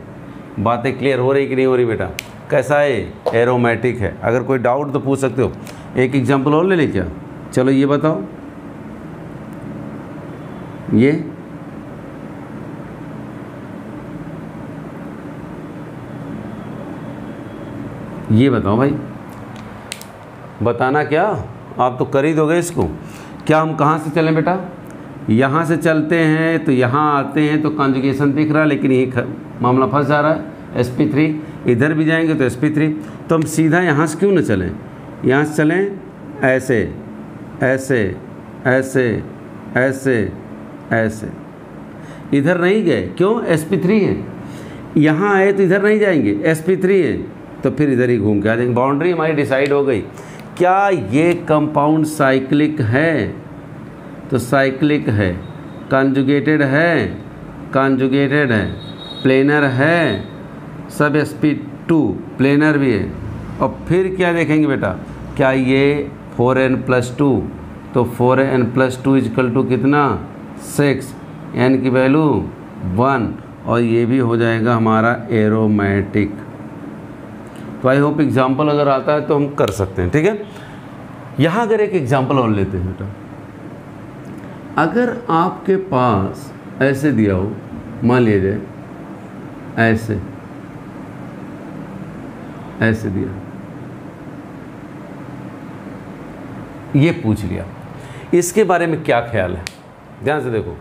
Speaker 1: बातें क्लियर हो रही कि नहीं हो रही बेटा, कैसा है एरोमेटिक है। अगर कोई डाउट तो पूछ सकते हो। एक एग्जांपल और ले लें क्या, चलो ये बताओ, ये बताओ भाई, बताना क्या, आप तो कर ही दोगे इसको। क्या हम कहाँ से चलें बेटा, यहाँ से चलते हैं तो यहाँ आते हैं तो कॉन्जुगेशन दिख रहा है, लेकिन यही मामला फंस जा रहा है sp3, इधर भी जाएंगे तो sp3, तो हम सीधा यहाँ से क्यों न चलें, यहाँ से चलें ऐसे ऐसे ऐसे ऐसे ऐसे, इधर नहीं गए क्यों, sp3 है, यहाँ आए तो इधर नहीं जाएंगे, sp3 है, तो फिर इधर ही घूम के आ जाएंगे। बाउंड्री हमारी डिसाइड हो गई। क्या ये कंपाउंड साइक्लिक है, तो साइक्लिक है, कॉन्जुगेटेड है, कॉन्जुगेटेड है, प्लेनर है, सब sp2 प्लेनर भी है। और फिर क्या देखेंगे बेटा, क्या ये 4n+2, तो 4n+2 = कितना 6, n की वैल्यू 1, और ये भी हो जाएगा हमारा एरोमेटिक। तो आई होप एग्जाम्पल अगर आता है तो हम कर सकते हैं, ठीक है। यहाँ अगर एक एग्जाम्पल और लेते हैं बेटा, अगर आपके पास ऐसे दिया हो, मान लिया जाए ऐसे, ऐसे दिया, ये पूछ लिया। इसके बारे में क्या ख्याल है, ध्यान से देखो।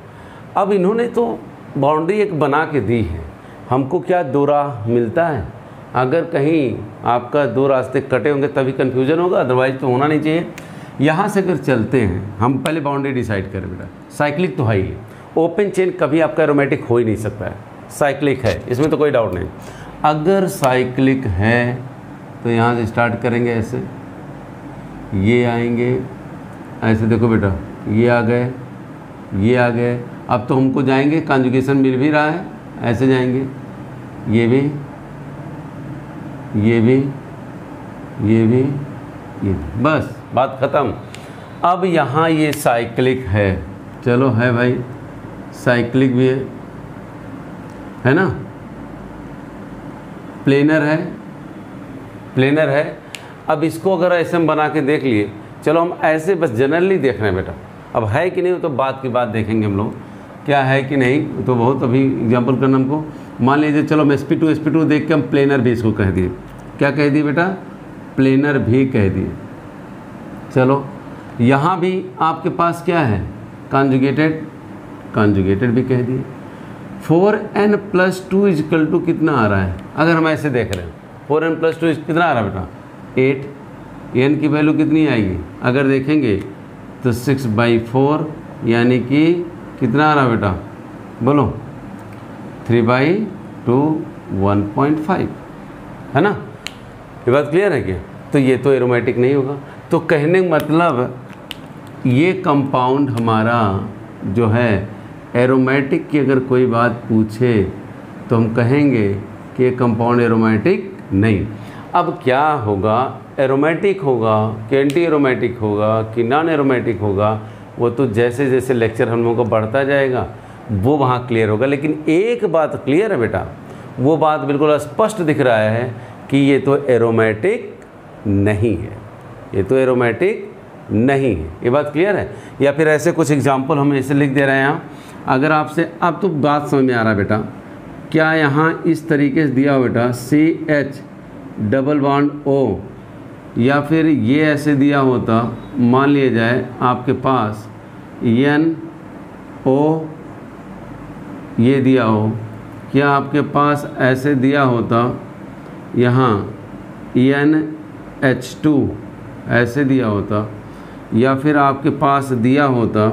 Speaker 1: अब इन्होंने तो बाउंड्री एक बना के दी है, हमको क्या दो राह मिलता है? अगर कहीं आपका दो रास्ते कटे होंगे तभी कन्फ्यूजन होगा, अदरवाइज तो होना नहीं चाहिए। यहाँ से अगर चलते हैं, हम पहले बाउंड्री डिसाइड करें बेटा। साइक्लिक तो है ही, ओपन चेन कभी आपका एरोमेटिक हो ही नहीं सकता है, साइक्लिक है, इसमें तो कोई डाउट नहीं। अगर साइक्लिक है तो यहाँ से स्टार्ट करेंगे, ऐसे ये आएंगे, ऐसे देखो बेटा, ये आ गए, ये आ गए। अब तो हमको जाएंगे, कॉन्जुगेशन मिल भी रहा है, ऐसे जाएंगे, ये भी, ये भी, ये भी, ये भी, बस बात ख़त्म। अब यहाँ ये साइक्लिक है, चलो है भाई, साइक्लिक भी है ना, प्लेनर है, प्लेनर है। अब इसको अगर ऐसे हम बना के देख लिए, चलो हम ऐसे बस जनरली देख रहे हैं बेटा, अब है कि नहीं वो तो बात की बात देखेंगे हम लोग, क्या है कि नहीं तो बहुत अभी एग्जांपल करना हमको। मान लीजिए चलो हम sp2 देख के हम प्लेनर भी इसको कह दिए, क्या कह दिए बेटा, प्लेनर भी कह दिए। चलो यहाँ भी आपके पास क्या है, कॉन्जुगेटेड, कॉन्जुगेटेड भी कह दिए। 4n+2 = कितना आ रहा है, अगर हम ऐसे देख रहे हैं 4n+2 कितना आ रहा है बेटा, 8। n की वैल्यू कितनी आएगी, अगर देखेंगे तो 6/4, यानी कि कितना आ रहा बेटा, बोलो 3/2 1.5, है ना। ये बात क्लियर है क्या? तो ये तो एरोमेटिक नहीं होगा। तो कहने का मतलब ये कंपाउंड हमारा जो है एरोमेटिक की अगर कोई बात पूछे तो हम कहेंगे कि ये कंपाउंड एरोमेटिक नहीं। अब क्या होगा, एरोमेटिक होगा कि एंटी एरोमेटिक होगा कि नॉन एरोमेटिक होगा, वो तो जैसे जैसे लेक्चर हम लोगों को बढ़ता जाएगा वो वहाँ क्लियर होगा। लेकिन एक बात क्लियर है बेटा, वो बात बिल्कुल स्पष्ट दिख रहा है कि ये तो एरोमेटिक नहीं है, ये तो एरोमेटिक नहीं है। ये बात क्लियर है? या फिर ऐसे कुछ एग्जाम्पल हम ऐसे लिख दे रहे हैं यहाँ, अगर आपसे, अब तो बात समझ में आ रहा है बेटा, क्या यहाँ इस तरीके से दिया हो बेटा CH⋯O, या फिर ये ऐसे दिया होता, मान लिया जाए आपके पास NO ये दिया हो, क्या आपके पास ऐसे दिया होता यहाँ NH2 ऐसे दिया होता, या फिर आपके पास दिया होता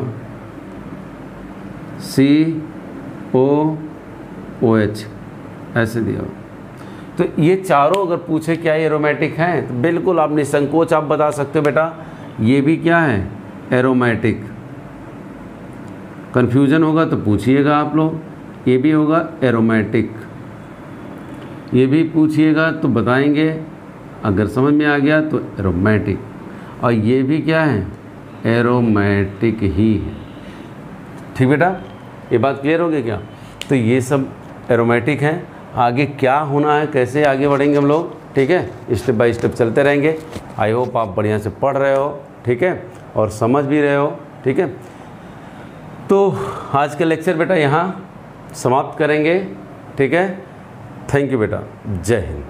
Speaker 1: COOH ऐसे दिया हो। तो ये चारों अगर पूछे क्या ये एरोमेटिक हैं, तो बिल्कुल आप निसंकोच आप बता सकते हो बेटा ये भी क्या है, एरोमेटिक। कन्फ्यूजन होगा तो पूछिएगा आप लोग, ये भी होगा एरोमेटिक, ये भी पूछिएगा तो बताएंगे, अगर समझ में आ गया तो एरोमेटिक, और ये भी क्या है, एरोमेटिक ही है। ठीक बेटा, ये बात क्लियर हो गई क्या? तो ये सब एरोमेटिक हैं। आगे क्या होना है, कैसे आगे बढ़ेंगे हम लोग, ठीक है, स्टेप बाय स्टेप चलते रहेंगे। आई होप आप बढ़िया से पढ़ रहे हो, ठीक है, और समझ भी रहे हो, ठीक है। तो आज का लेक्चर बेटा यहाँ समाप्त करेंगे, ठीक है। थैंक यू बेटा, जय हिंद।